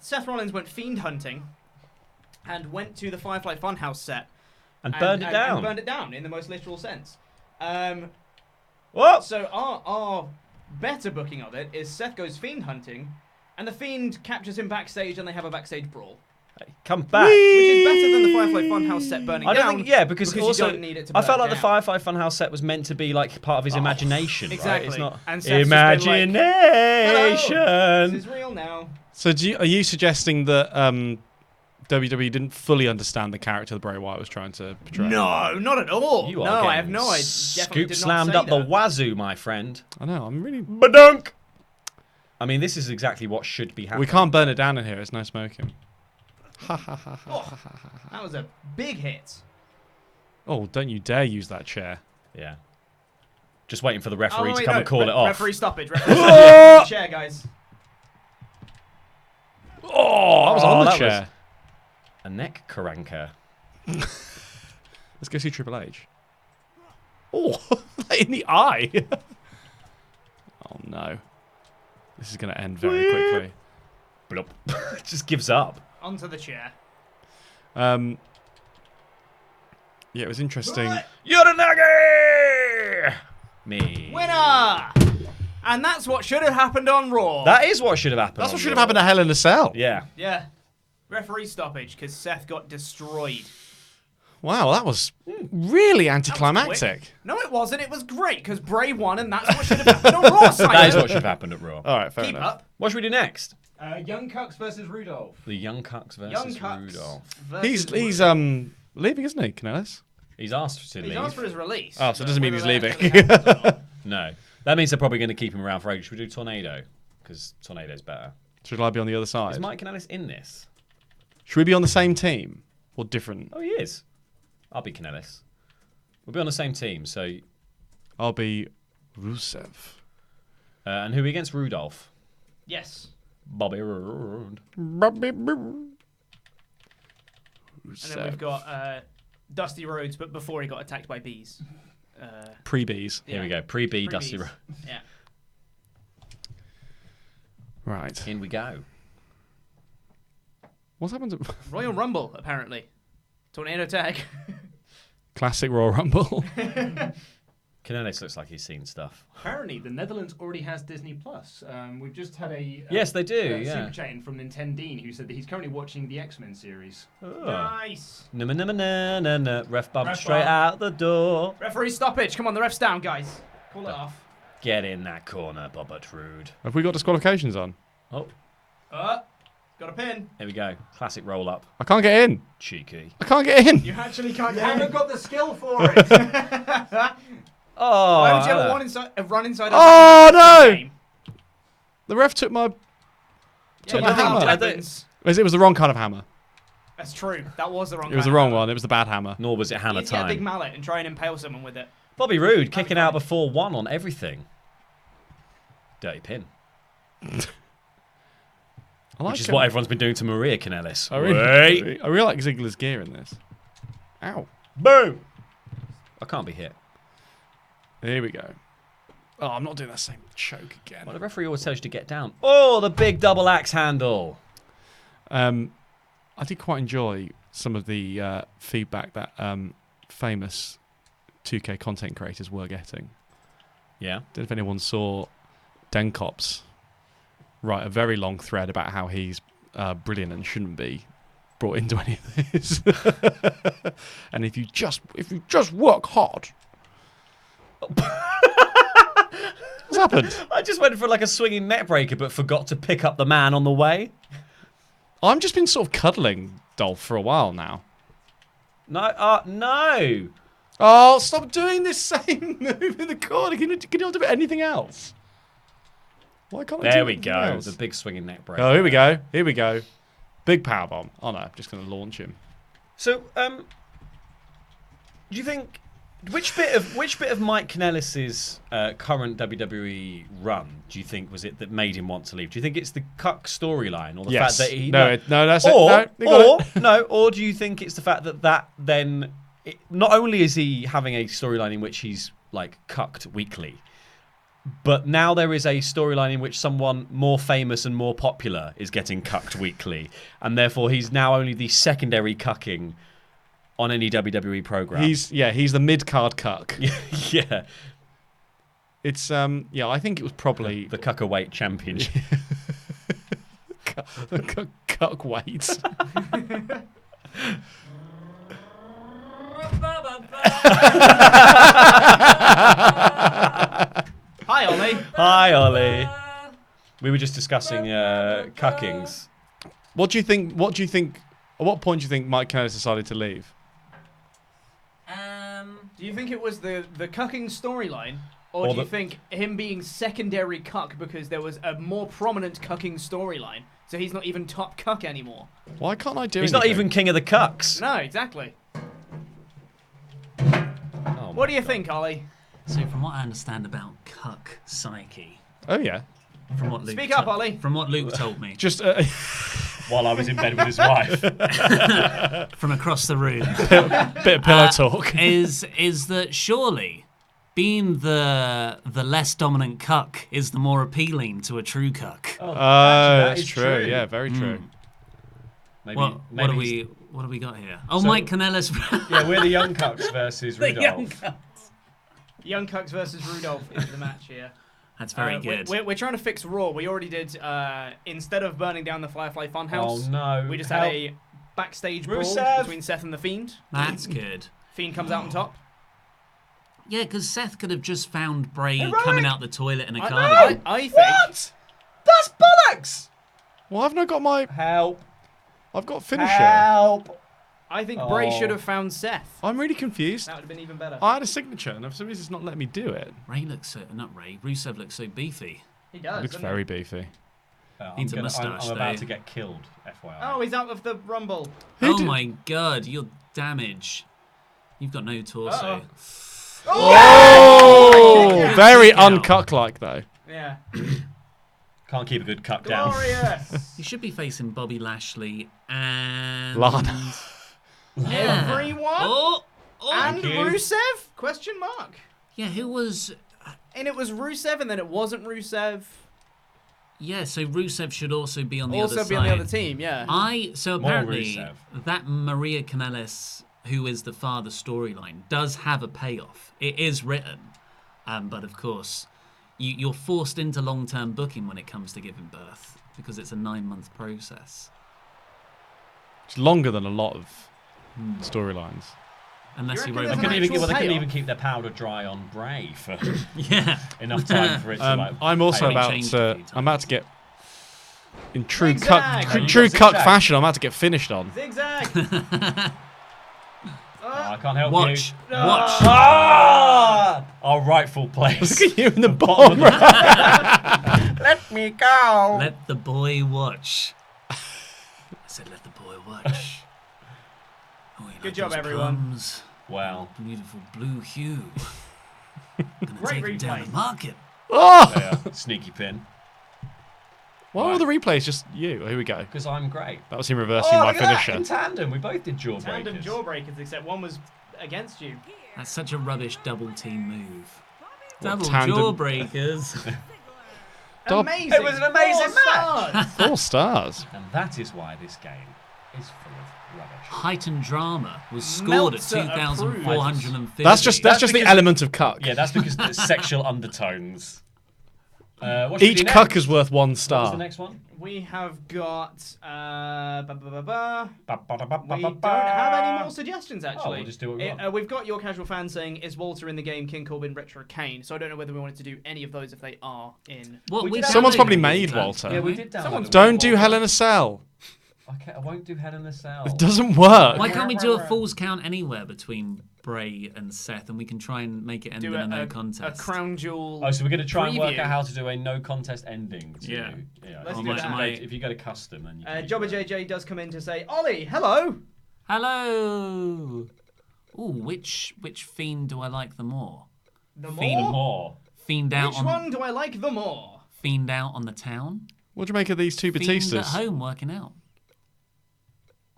Seth Rollins went fiend hunting and went to the Firefly Funhouse set And burned it down. And burned it down in the most literal sense. What? So our better booking of it is Seth goes fiend hunting, and the fiend captures him backstage, and they have a backstage brawl, Come back. which is better than the Firefly Funhouse set burning I down. don't think, yeah, because also you don't need it to I burn felt like the down. Firefly Funhouse set was meant to be like part of his imagination, exactly. right? It's not And Seth's just been like, imagination. Hello, this is real now. So, are you suggesting that WWE didn't fully understand the character that Bray Wyatt was trying to portray? No, not at all. You are no, I getting have no. I definitely scoop did slammed not up say the that. wazoo, my friend. I know. I'm really. Badunk. I mean, this is exactly what should be happening. We can't burn it down in here. There's no smoking. Oh, that was a big hit. Oh, don't you dare use that chair. Yeah. Just waiting for the referee to wait, come no. and call it off. Referee stoppage. Referee stoppage. Chair, guys. Oh, that was on the that chair. was a neck cranker. Let's go see Triple H. Oh, in the eye. Oh, no. This is going to end very quickly. Blup. Just gives up. Onto the chair. Yeah, it was interesting. Uranagi! Me. Winner! And that's what should have happened on Raw. That is what should have happened. That's on what should have Raw. happened at Hell in a Cell. Yeah. Yeah. Referee stoppage because Seth got destroyed. Wow, that was really That was anticlimactic. quick. No, it wasn't. It was great because Bray won, and that's what should have happened on Raw. Simon. That is what should have happened at Raw. All right, fair Keep enough. up. What should we do next? Young Cucks versus Rudolph. The Young Cucks Young versus Cucks Rudolph. versus He's Rudolph. leaving, isn't he, Canellis? He's asked to He's leave. asked for his release. Oh, so it doesn't mean he's whether that leaving. actually happens or not. No. That means they're probably going to keep him around for ages. Should we do Tornado? Because Tornado's better. Should I be on the other side? Is Mike Kanellis in this? Should we be on the same team or different? Oh, he is. I'll be Kanellis. We'll be on the same team, so... I'll be Rusev. and who are we against? Rudolph. Yes. Bobby Roode. And then we've Rusev. got Dusty Rhodes, but before he got attacked by bees. Pre-Bs. Here we go. Pre-B, Dusty Pre-bees. Roode. Yeah. Right. In we go. What's happened to Royal Rumble, apparently. Tornado tag. Classic Royal Rumble? Kanellis looks like he's seen stuff. Apparently, the Netherlands already has Disney Plus. We've just had a Yes, they do, yeah. super chain from Nintendine who said that he's currently watching the X-Men series. Oh. Nice. Na-na-na-na-na-na. Ref bumped Ref straight bump. out the door. Referee stoppage. Come on, the ref's down, guys. Call it off. Get in that corner, Boba Trude. Have we got disqualifications on? Oh, Got a pin. there we go. Classic roll up. I can't get in. Cheeky. I can't get in. You actually can't You get haven't in. got the skill for it. Oh, Why would you have a run inside? Oh, a no! game? The ref took my Yeah, my you think hammer. weapons- It was the wrong kind of hammer. That's true. That was the wrong. It was the kind of wrong hammer. one. It was the bad hammer. Nor was it You hammer need to get a big time. mallet and try and impale someone with it. Bobby Roode kicking out fine. before 1 on everything. Dirty pin. Which is what everyone's been doing to Maria Kanellis. I really like Ziggler's gear in this. Ow. Boom! I can't be hit. Here we go. Oh, I'm not doing that same choke again. Well, the referee always tells you to get down. Oh, the big double axe handle. I did quite enjoy some of the feedback that famous 2K content creators were getting. Yeah. Don't know if anyone saw Denkops write a very long thread about how he's brilliant and shouldn't be brought into any of this. And if you just work hard. What's happened? I just went for like a swinging neck breaker, but forgot to pick up the man on the way. I've just been sort of cuddling Dolph for a while now. No, no. Oh, stop doing this same move in the corner. Can you not do anything else? Why can't I do There we anything go. else? The big swinging neck breaker. Oh, here we go. Here we go. Big powerbomb. Oh no, I'm just going to launch him. So, do you think which bit of Mike Kanellis's current WWE run do you think was it that made him want to leave? Do you think it's the Cuck storyline, or the fact that he no, that's or, it. No, or do you think it's the fact that then not only is he having a storyline in which he's like cucked weekly, but now there is a storyline in which someone more famous and more popular is getting cucked weekly, and therefore he's now only the secondary cucking on any WWE program. he's the mid-card cuck. Yeah. It's I think it was probably The Cuckerweight Championship. cuck weight. Hi, Ollie. Hi, Ollie. We were just discussing cuckings. What do you think? At what point do you think Mike Kanellis decided to leave? Do you think it was the cucking storyline, or do you think him being secondary cuck because there was a more prominent cucking storyline, so he's not even top cuck anymore? Why can't I do He's anything? not even king of the cucks. No, exactly. Oh What do you think, Ollie? So from what I understand about cuck psyche, Oh yeah. from what Luke Speak up, Ollie. From what Luke told me, Just While I was in bed with his wife. from across the room, bit of pillow talk. is that surely being the less dominant cuck is the more appealing to a true cuck. Oh, That's true. Yeah, very true. Maybe, What maybe do we got here? Oh, So- Mike Kanellis. Yeah, we're the young cucks versus The Rudolph. young cuck. Young Cucks versus Rudolph is the match here. That's very good. We're trying to fix Raw. We already did, instead of burning down the Firefly Funhouse, Oh no! we just had a backstage brawl Rusev. between Seth and The Fiend. That's good. Fiend comes out on top. Yeah, because Seth could have just found Bray Heroic. coming out the toilet in a cardigan. I think. What? That's bollocks! Well, I've not got my. Help! I've got finisher. Help! I think Bray Oh. should have found Seth. I'm really confused. That would have been even better. I had a signature, and for some reason, it's not letting me do it. Ray looks so not Ray. Rusev looks so beefy. He does. Looks doesn't very he? beefy. Needs a moustache, I'm about though. to get killed, FYI. Oh, he's out of the Rumble. Who Oh did- my god, your damage. You've got no torso. Oh, very Kick out. uncuck-like though. Yeah. Can't keep a good cuck down. Glorious. You should be facing Bobby Lashley and Lana. Yeah. Everyone? Oh, And you. Rusev? Question mark. yeah. Who was? And it was Rusev, and then it wasn't Rusev. Yeah. So Rusev should also be on the Also other be side. on the other team, yeah. So More apparently Rusev. that Maria Kanellis, who is the father storyline, does have a payoff. It is written, but of course, you're forced into long-term booking when it comes to giving birth because it's a 9-month process. It's longer than a lot of storylines. Unless you reckon rope there's him. an actual They couldn't payoff? even keep their powder dry on Bray for Yeah. enough time for it to like. I'm also Only about changed a to. few I'm about to get. In true Zigzag. cuck, Oh, you true got cuck zigzag. fashion, I'm about to get finished on. Zigzag. I can't help Watch. you. Watch. Ah! Our rightful place. Look at you in the bottom. Let me go. Let the boy watch. I said, let the boy watch. Oh, you Good like job, those everyone. plums? Wow. Beautiful blue hue. Gonna Great take him down replay. the market. Oh! Yeah, sneaky pin. Why are all the replays just you? Here we go. Because I'm great. That was him reversing my look at that, finisher. in tandem. We both did jawbreakers. Tandem jawbreakers, except one was against you. That's such a rubbish double team move. What, Double tandem? jawbreakers. Stop. Amazing. It was an amazing 4 match. stars. 4 stars. And that is why this game is full of rubbish. Heightened drama was scored at Meltzer 2,450. That's just the because- element of cuck. Yeah, that's because there's sexual undertones. What should we Each do cuck next? is worth 1 What was star. the next one? We have got. We don't Ba-ba-da-ba-ba. have any more suggestions, actually. we'll just do what we want. We've got Your Casual Fan saying, is Walter in the game King Corbin Retro Kane? So I don't know whether we wanted to do any of those if they are in. Someone's probably made Walter. Yeah, we did download Someone's it. Don't do Hell in a Cell. Okay, I won't do Hell in a Cell. It doesn't work. Why can't we do a falls count anywhere between Bray and Seth, and we can try and make it end Do in a no a contest? crown jewel. Oh, so we're going to try and work preview. out how to do a no contest ending. Yeah. Let's if do you go that. to- If you go to custom, then you can Jobber JJ does come in to say, Ollie, hello. Hello. Ooh, which fiend do I like the more? The Fiend more? more. Fiend out Which on one do I like the more? Fiend out on the town. What do you make of these 2 Fiend at Batistas? home working out.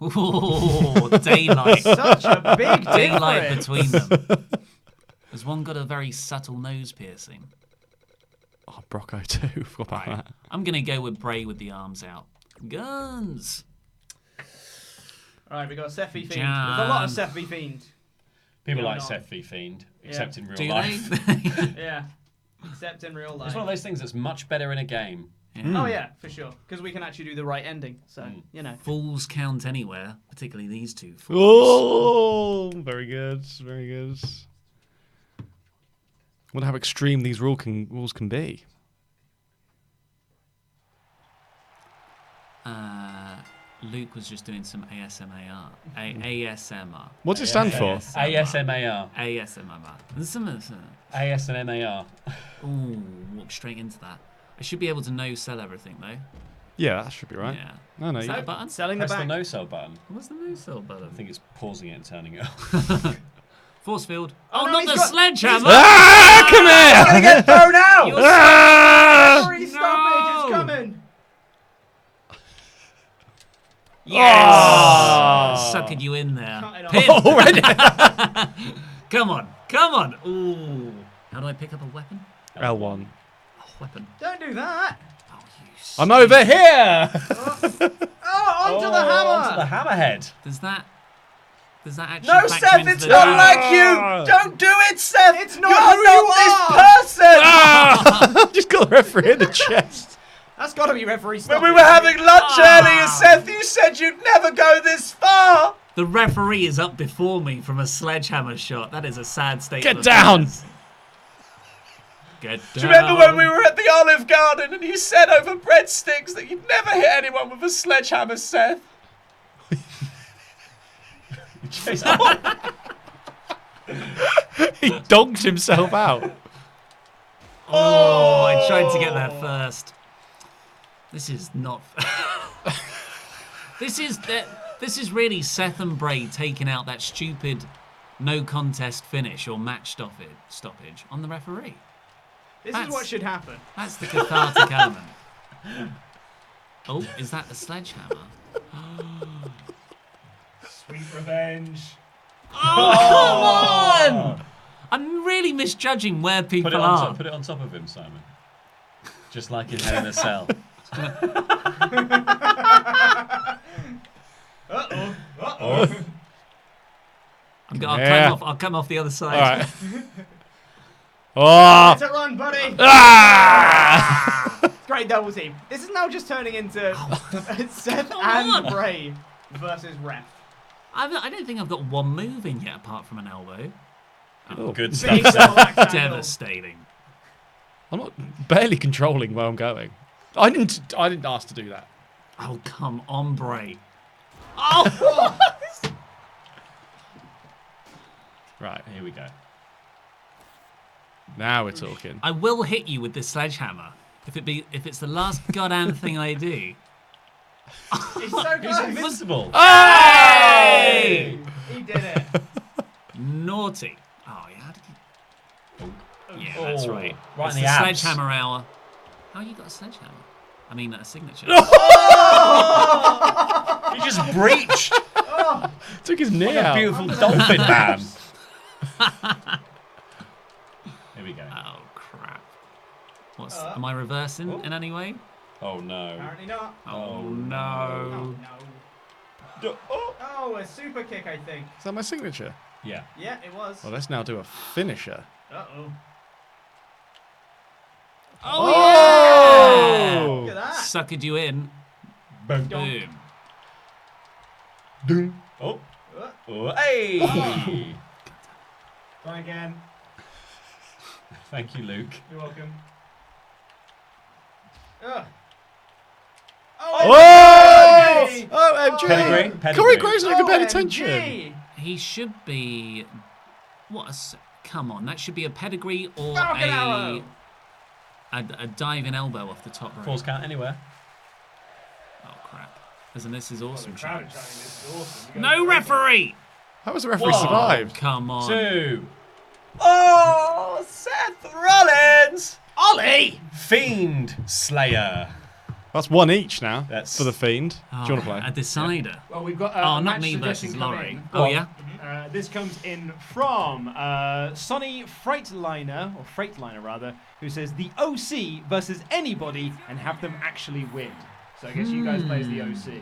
Ooh, daylight. Such a big Daylight difference. between them. Has one got a very subtle nose piercing? Oh, Brocco too. Forgot about that. I'm gonna go with Bray with the arms out. Guns. All right, we got Seth v Fiend. There's a lot of Jam. Seth v Fiend. People Yeah, like no. Seth v Fiend, except in real Do life. they? Yeah. Except in real life. It's one of those things that's much better in a game. Oh yeah, for sure. Because we can actually do the right ending. So you know. Fools count anywhere, particularly these two. Fools. Oh, very good. Very good. Wonder how extreme these rules can be. Luke was just doing some ASMR. ASMR. What's it stand for? ASMAR. ASMR. ASMAR. Ooh, walk straight into that. I should be able to no-sell everything, though. Yeah, that should be right. Yeah. No, Is that a button? Selling the Press the back. no-sell button. What's the no-sell button? I think it's pausing it and turning it off. Force field. Oh, Oh, no, not he's the got- sledgehammer! Ah, come here! gonna get thrown out! You're Ah! Free stoppage is No. coming. Yes! Suckered you in there. Cut it off. Pin. Already? Come on, come on. Ooh. How do I pick up a weapon? L1. Oh, weapon. Don't do that. Oh, you I'm over here! Oh, onto the hammer. Onto the hammerhead. Does that actually No, factor Seth, into it's the not damage? like you! Don't do it, Seth! It's not You're who not you this are! person! Ah! Just got the referee in the chest. That's got to be referee When stoppage. we were having lunch earlier, Seth, you said you'd never go this far! The referee is up before me from a sledgehammer shot. That is a sad state. Get of down! affairs. Get down. Do you remember when we were at the Olive Garden and you said over breadsticks that you'd never hit anyone with a sledgehammer, Seth? Chase- He donked himself out. Oh, I tried to get there first. This is not. This is really Seth and Bray taking out that stupid no contest finish or match stoppage on the referee. This is what should happen. That's the cathartic element. Oh, is that a sledgehammer? Sweet revenge. Oh, come on! I'm really misjudging where people Put it are. put it on top of him, Simon. Just like in Hell in a Cell. I'll come off the other side. All right. Oh! It's a run, buddy. Ah! Great double team. This is now just turning into Seth Come and on. Bray versus Ref. I don't think I've got one move in yet apart from an elbow. Good Big stuff. double axe handle. Devastating. I'm not barely controlling where I'm going. I didn't ask to do that. Oh, come on, Bray. Oh! Right. Here we go. Now we're talking. I will hit you with this sledgehammer if it's the last goddamn thing I do. He's so He's close. invincible. Hey! He did it. Naughty. Oh, yeah. How did you... Yeah, that's Oh, right. right It's in the the abs. sledgehammer hour. How you got a sledgehammer? I mean, a signature. He just breached. Took his knee What a out. beautiful dolphin man. Here we go. Oh, crap. Am I reversing in any way? Oh no. Apparently not. Oh, Oh, no. no. Oh, a super kick, I think. Is that my signature? Yeah. Yeah, it was. Well, let's now do a finisher. Uh-oh. Oh, yeah! Look at that. Suckered you in. Boom. Boom. Doom. Oh. Oh. Hey. Try again. Thank you, Luke. You're welcome. Ugh. Oh! OMG! OMG! Pedigree. Corey Graves not even paying OMG! attention. He should be... Come on, that should be a pedigree or Falcon arrow. a diving elbow off the top rope. Falls count anywhere. Oh, crap. Listen, this is awesome, Crowd chat. chatting, this is awesome. You No guys are referee! How was the referee Whoa. survived? Come on. 2. Oh, Seth Rollins. Ollie! Fiend Slayer. That's one each now That's- for the Fiend. Oh, Do you want to play? a decider. Well, we've got Oh, a not match me suggestion versus come Laurie. in. Oh, yeah? This comes in from Sonny Freightliner, or Freightliner rather, who says the OC versus anybody and have them actually win. So I guess you guys play as the OC.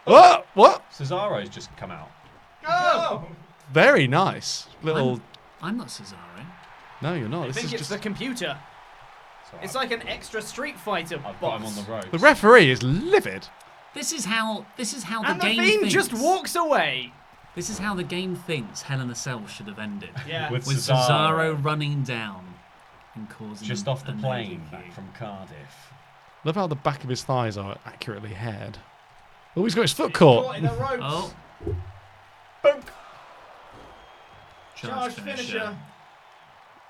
What? What? Cesaro's just come out. Oh! Very nice. Little. I'm not Cesaro. No, you're not. I This think is it's just. the computer. So It's like an extra Street Fighter I've got boss. him on the road. The referee is livid. This is how the And the game Fiend thinks. just walks away. This is how the game thinks Hell in a Cell should have ended. Yeah. With With Cesaro. Cesaro running down and causing Just off the a plane no-DQ. back from Cardiff. Love how the back of his thighs are accurately haired. Oh, he's got his foot caught. Caught in the ropes. Oh, Boom. Charge finisher.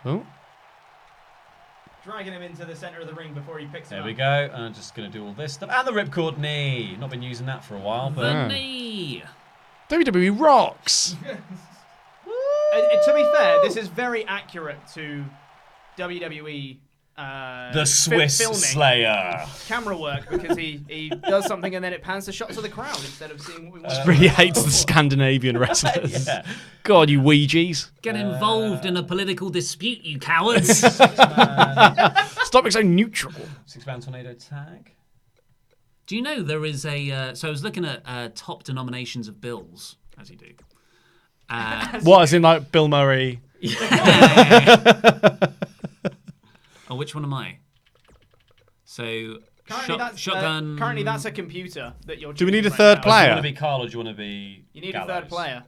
Oh, Dragging him into the center of the ring before he picks him There up. we go. I'm just going to do all this stuff. And the ripcord knee. Not been using that for a while, but... the Yeah. knee. WWE rocks. To be fair, this is very accurate to WWE. The Swiss filming Slayer. camera work because he does something and then it pans to shots of the crowd instead of seeing what we want. Really hates the Scandinavian wrestlers. Yeah. God, you Ouija's. Get involved in a political dispute, you cowards. Stop being so neutral. 6-man tornado tag. Do you know there is a... so I was looking at top denominations of bills, as you do. What, as in like Bill Murray? Oh, which one am I? So, Currently, shotgun... currently, that's a computer that you're. Do we need a choosing third right now. Do you player? want to be Carl or do you want to be You need Gallows? a third player.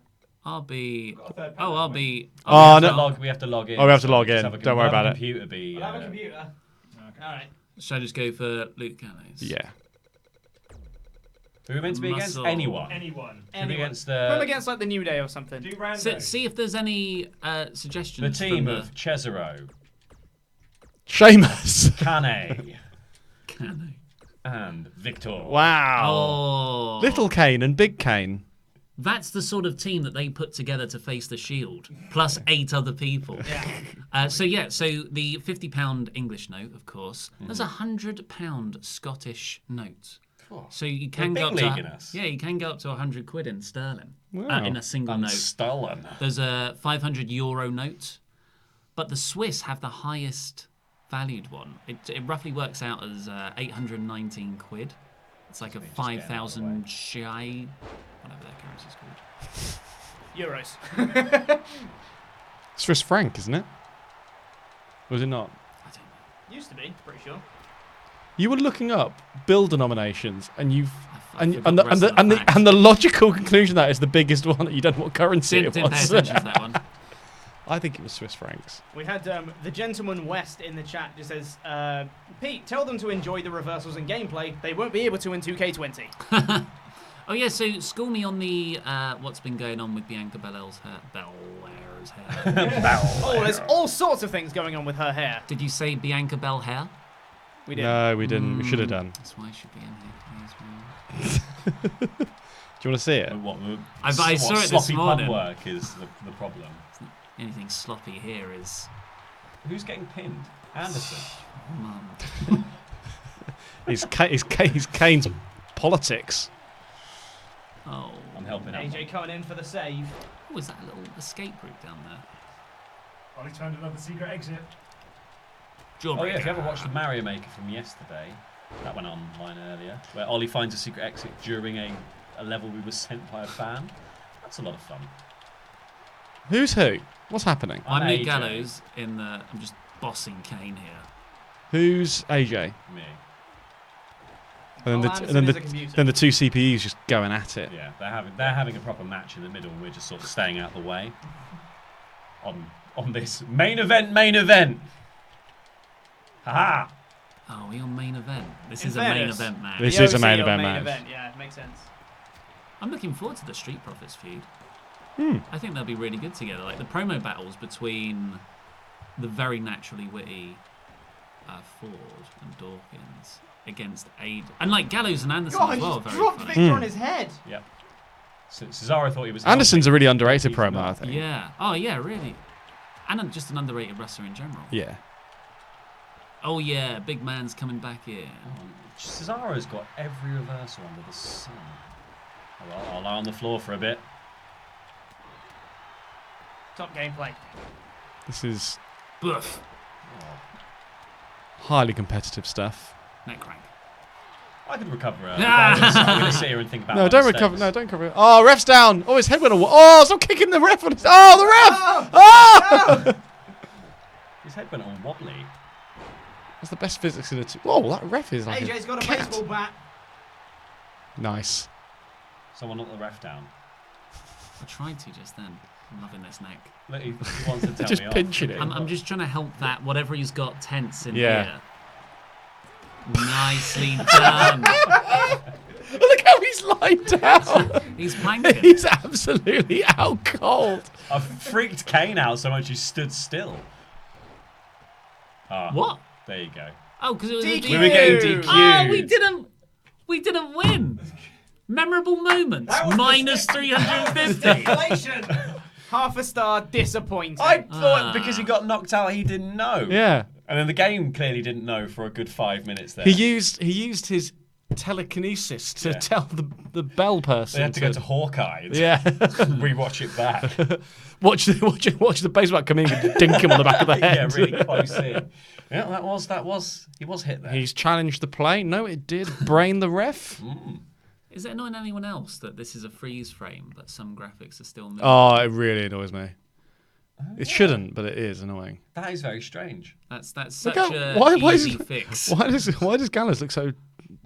I'll be... third Oh, player, I'll haven't be... Oh, We no. have to log in. Oh, we have to so log just in. have a Don't worry have a about it. Computer be, I'll have a computer. All right. Should I just go for Luke Gallows? Yeah. Who are we meant to be against? Muscle. anyone. Anyone. Should we be against Put him the against like the New Day or something. Do random. See if there's any suggestions team from of Cesaro, Sheamus. Kane, Can and Victor. Wow. Oh. Little Kane and Big Kane. That's the sort of team that they put together to face the Shield, plus 8 other people. Yeah. So the £50 English note, of course. There's a £100 Scottish note. So you can They're go up big to leaguing us. yeah, you can go up to 100 quid in sterling Wow. in a single And note. stolen. There's a 500 euro note, but the Swiss have the highest valued one. It roughly works out as 819 quid. It's like a just get out of the 5,000 shy, whatever their currency's called. Euros. Swiss franc, isn't it? Was it not? I don't know. Used to be, pretty sure. You were looking up builder nominations, and you've and forgot the the rest of the facts. and the logical conclusion that is the biggest one that you don't know what currency Didn't it pay was. attention to that one. I think it was Swiss francs. We had the gentleman West in the chat just says, Pete, tell them to enjoy the reversals and gameplay. They won't be able to in 2K20. Oh yeah, so school me on the what's been going on with Bianca Belair's hair. Belair's hair. Oh, there's all sorts of things going on with her hair. Did you say Bianca Belair? We did. No, we didn't. We should have done. That's why I should be in here today as well. Do you want to see it? I saw it this sloppy morning. pun work is the problem. Anything sloppy here is. Who's getting pinned? Anderson. Mum. He's Kane's politics. Oh. I'm helping out. AJ coming in for the save. Oh, is that a little escape route down there? Ollie found another secret exit. Oh yeah, if you ever watched the Mario Maker from yesterday, that went online earlier, where Ollie finds a secret exit during a level we were sent by a fan. That's a lot of fun. Who's who? What's happening? I'm Nick AJ. Gallows in the. I'm just bossing Kane here. Who's AJ? Me. And then, Oh, the, Anderson and is then, a computer. then the two CPUs just going at it. Yeah, they're having a proper match in the middle. We're just sort of staying out the way. On this main event. Haha. Oh, we on main event. This In is a main fairness, event match. This The is a OC main on event match. Yeah, makes sense. I'm looking forward to the Street Profits feud. Hmm. I think they'll be really good together. Like the promo battles between the very naturally witty Ford and Dawkins against Aid, and like Gallows and Anderson God, as well. he Very dropped funny. Victor on his head. Yep. So Cesaro thought he was. Anderson's a really underrated He's promo, not. I think. Yeah. Oh yeah, really. And just an underrated wrestler in general. Yeah. Oh yeah, big man's coming back in. Cesaro's got every reversal under the sun. Oh, well, I'll lie on the floor for a bit. Top gameplay. This is Boof. highly competitive stuff. Neck crank. I could recover. I'm going to sit here and think about. No, my don't mistakes. recover. No, don't recover. Oh, ref's down. Oh, his head went away. Oh, stop kicking the ref on his. Oh, the ref. Oh! His head went all wobbly. That's the best physics in it. Whoa, that ref is like AJ's got a cat. baseball bat. Nice. Someone knocked the ref down. I tried to just then. I'm loving this neck. Look, he wants to tell Just me off. pinching it. I'm just trying to help that whatever he's got tense in Yeah. here. Nicely done. Look how he's lying down. He's planking. He's absolutely out cold. I've freaked Kane out so much he stood still. Ah, What? There you go. Oh, because it was DQ. a We were getting DQ'd. Oh, we didn't win. Memorable moments. Minus 350. Inflation. Half a star, disappointing. I thought because he got knocked out, he didn't know. Yeah. And then the game clearly didn't know for a good 5 minutes there. He used his telekinesis to Yeah. tell the bell person. They had to go to Hawkeye and Yeah. rewatch it back. watch the baseball come in and dink him on the back of the head. Yeah, really close in. Yeah, that was he was hit there. He's challenged the play. No, it did. Brain the ref. Is it annoying anyone else that this is a freeze frame, but some graphics are still moving? Oh, it really annoys me. It shouldn't, but it is annoying. That is very strange. That's Look such how- a why easy is- fix. Why does Gallows look so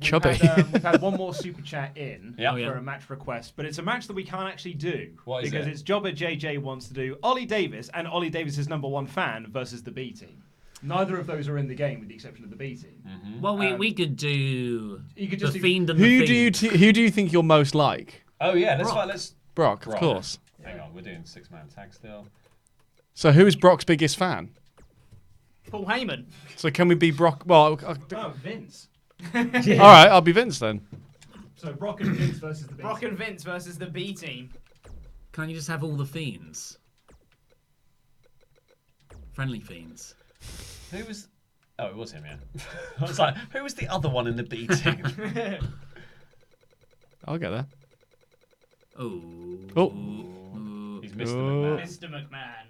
chubby? We've had one more super chat in Yep. Oh, yeah. for a match request, but it's a match that we can't actually do. What is because it? it's Jobber JJ wants to do Ollie Davis and Ollie Davis's #1 fan versus the B team. Neither of those are in the game with the exception of the B team. Well, we could do You could the just do- Fiend and Who the do you Fiend. who do you think you're most like? Oh yeah, Brock. let's Brock, of Brock. course. Hang on, we're doing 6-man tag still. So who is Brock's biggest fan? Paul Heyman. So can we be Brock? Well, Oh, Vince. all right, I'll be Vince then. So Brock and Vince versus the B Brock team. and Vince versus the B team. Can't you just have all the Fiends? Friendly Fiends. Who was? Oh, it was him. Yeah. I was like, who was the other one in the B team? I'll get there. Oh. Oh. He's Mr. Oh. McMahon. Mr. McMahon.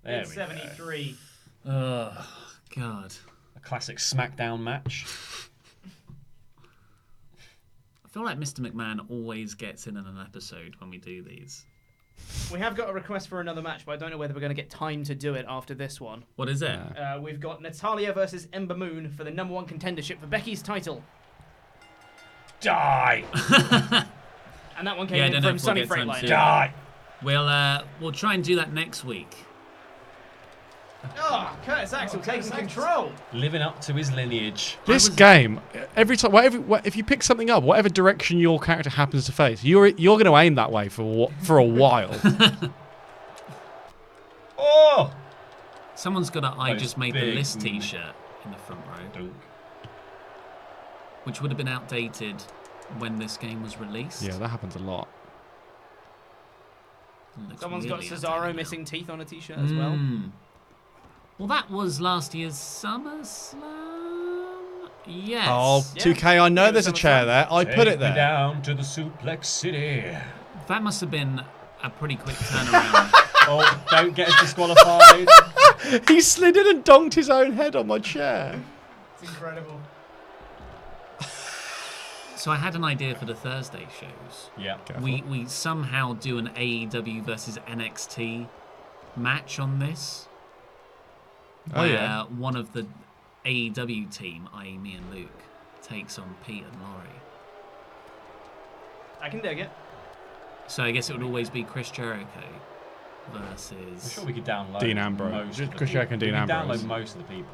There It's we go. 73. Oh, God. A classic SmackDown match. I feel like Mr. McMahon always gets in an episode when we do these. We have got a request for another match, but I don't know whether we're going to get time to do it after this one. What is it? We've got Natalya versus Ember Moon for the #1 contendership for Becky's title. Die! And that one came Yeah, I in don't know from if we'll Sunny get time to Freightliner. do Die! We'll try and do that next week. Oh, Curtis Axel taking control. Living up to his lineage. This game, every time, if you pick something up, whatever direction your character happens to face, you're going to aim that way for a while. Oh! Someone's got I Those just made the big list T-shirt in the front row, Dunk. which would have been outdated when this game was released. Yeah, that happens a lot. Looks Someone's got really Cesaro outdated now. missing teeth on a t-shirt as well. Well, that was last year's SummerSlam. Yes. Oh, Yeah. 2K, I know Yeah, there's a SummerSlam. chair there. I put Take it me there. down to the Suplex City. That must have been a pretty quick turnaround. Oh, don't get us disqualified. He slid in and donked his own head on my chair. It's incredible. So I had an idea for the Thursday shows. Yeah. We somehow do an AEW versus NXT match on this. Oh, Where yeah. one of the AEW team, i.e. me and Luke, takes on Pete and Laurie. I can dig it. So I guess it would always be Chris Jericho versus... I'm sure we could download Dean Ambrose. most of the Chris Jericho and people. Dean We could Ambrose. download most of the people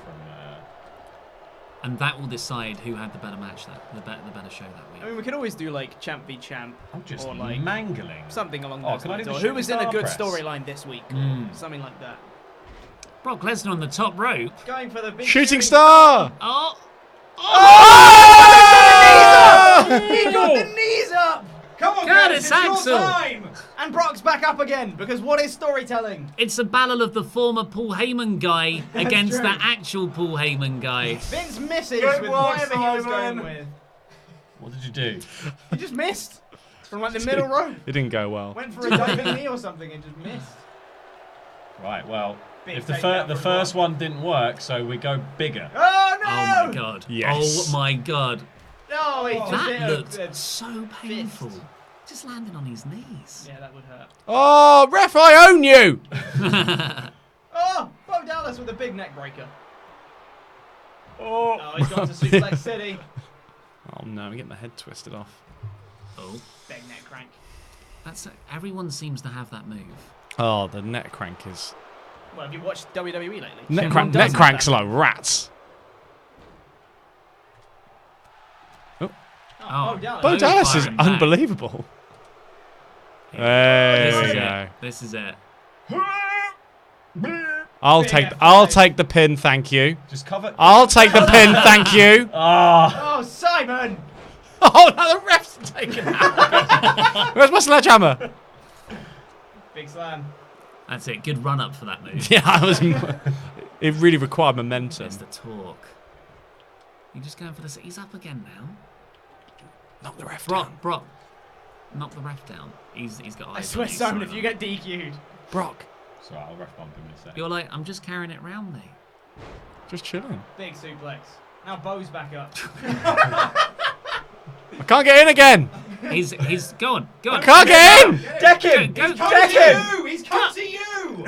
from... And that will decide who had the better match, the better show that I week. mean, we could always do like champ v champ I'm just or like mangling. something along Oh, those can I lines. do Or the who was in a shooting good star press? storyline this week, or Mm. something like that. Brock Lesnar on the top rope. Going for the big Shooting star! Oh! He got the knees up! Come on, Curtis Curtis, it's Axel. your time! And Brock's back up again, because what is storytelling? It's a battle of the former Paul Heyman guy against true. the actual Paul Heyman guy. Vince misses Good with work, whatever he was Simon. going with. What did you do? He just missed. From like the middle row. It didn't go well. Went for a diving knee or something and just missed. Right, well, Big if the, takedown the from first Brock. one didn't work, so we go bigger. Oh no! Oh my god. Yes. Oh my god. No, he just hit That a- looked so painful. Just landing on his knees. Yeah, that would hurt. Oh, ref, I own you! Oh, Bo Dallas with a big neck breaker. Oh, Oh, he's gone to Suplex City. Oh no, I'm getting my head twisted off. Oh. Big neck crank. Everyone seems to have that move. Oh, the neck crank is... Well, have you watched WWE lately? Neck, Everyone neck does cranks have are like rats. that. Oh, Bo Dallas. Bo No Dallas is firing back. unbelievable. This There is we it. go. This is it. I'll Big take F5. the pin, thank you. just cover. I'll take the pin, thank you. Ah, Oh, Simon! Oh, no, the ref's taken out. Where's my sledgehammer? Big slam. That's it. Good run up for that move. Yeah, I was. It really required momentum. There's the talk. You're just going for this. He's up again now. Knock the ref down. Brock. Knock the ref down. He's got eyes I swear, on you, Simon, if you get DQ'd. Brock, sorry, I'll ref bump him in a sec. You're like, I'm just carrying it round me. just chilling. Big suplex. Now Bo's back up. I can't get in again. He's go on. I can't get in. Deck him! Go, Come deck to him! you! He's come to you!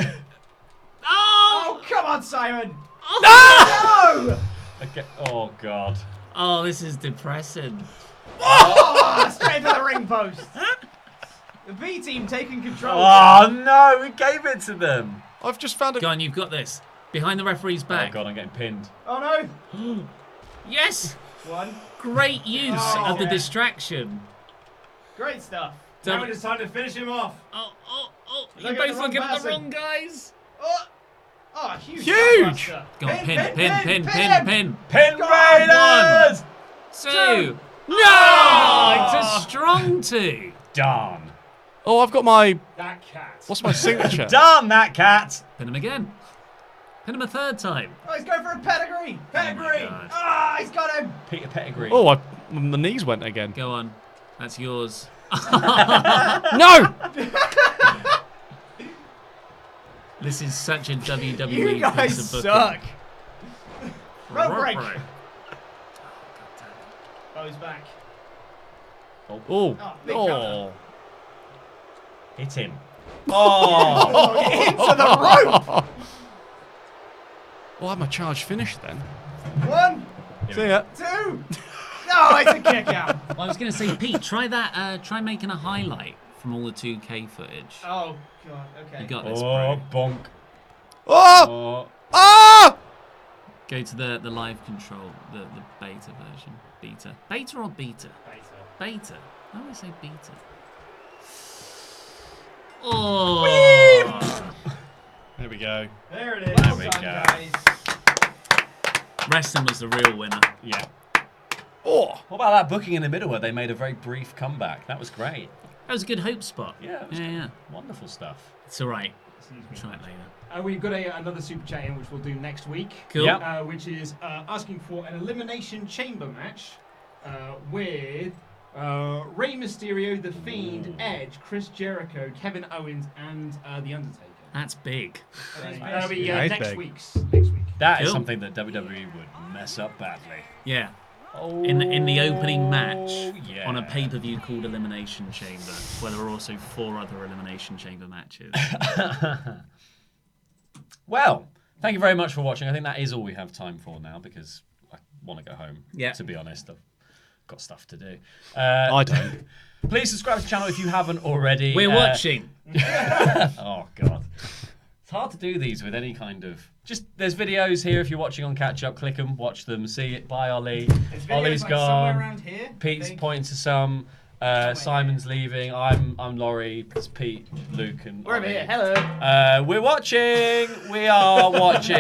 Oh! Oh, come on, Simon! No! Okay. Oh, God. Oh, this is depressing. Oh, straight to the ring post. The B team taking control. Oh, no, we gave it to them. I've just found Go a. on, you've got this. Behind the referee's Oh, back. God, I'm getting pinned. Oh no! Yes! One. Great use Oh, of the yeah. distraction. Great stuff. Now it's time to finish him off. Oh, you Look at both the looking wrong at the person. wrong guys. Oh, oh huge! Huge! blockbuster. Go on, Pin, pin. pin. Pin Go on, Raiders! 2. No! Oh, it's a strong 2. Darn. Oh, I've got my. That cat. What's my signature? Darn that cat. Pin him again. Pin him a third time. Oh, he's going for a pedigree. Pedigree. God. Ah, he's got him. Peter Pettigrew. Oh, my knees went again. Go on. That's yours. No! This is such a WWE You guys piece of booking. suck. Rope Rope break. break. Bo's back. Oh. Oh, big counter. Oh. Hit him. Oh! Into the rope. Well, I'm a charge finish then. 1, See ya. 2. No, it's a kick out. Well, I was going to say, Pete, try that. Try making a highlight from all the 2K footage. Oh god. Okay. You got this, Oh, bro. bonk. Oh! Oh. Ah! Go to the live control, the beta version. Beta. Beta or beta? Beta. I always say beta. Oh! There we go. There it is. There Well we done, go. guys. Wrestling was the real winner. Yeah. Oh! What about that booking in the middle where they made a very brief comeback? That was great. That was a good hope spot. Yeah, it was Yeah. Wonderful stuff. It's all right. We'll try it later. We've got another super chat in, which we'll do next week. Cool. Yep. Which is asking for an elimination chamber match with Rey Mysterio, The Fiend, Edge, Chris Jericho, Kevin Owens, and The Undertaker. That's big. That'll be Yeah, it's next big. week's. Next week. That is Cool. something that WWE would mess up badly. Yeah. Oh, In the opening match yeah. on a pay-per-view called Elimination Chamber, where there were also 4 other Elimination Chamber matches. Well, thank you very much for watching. I think that is all we have time for now because I want to go home. Yeah. To be honest, I've got stuff to do. I don't. Please subscribe to the channel if you haven't already. We're watching. Oh god, it's hard to do these with any kind of. Just there's videos here if you're watching on catch up. Click them, watch them, see it. Bye, Ollie. There's videos, Ollie's like, somewhere gone. around here. Pete's Big. pointing to some. Simon's leaving. I'm Laurie. It's Pete, Luke, and We're over Ollie. here. Hello. We're watching. We are watching.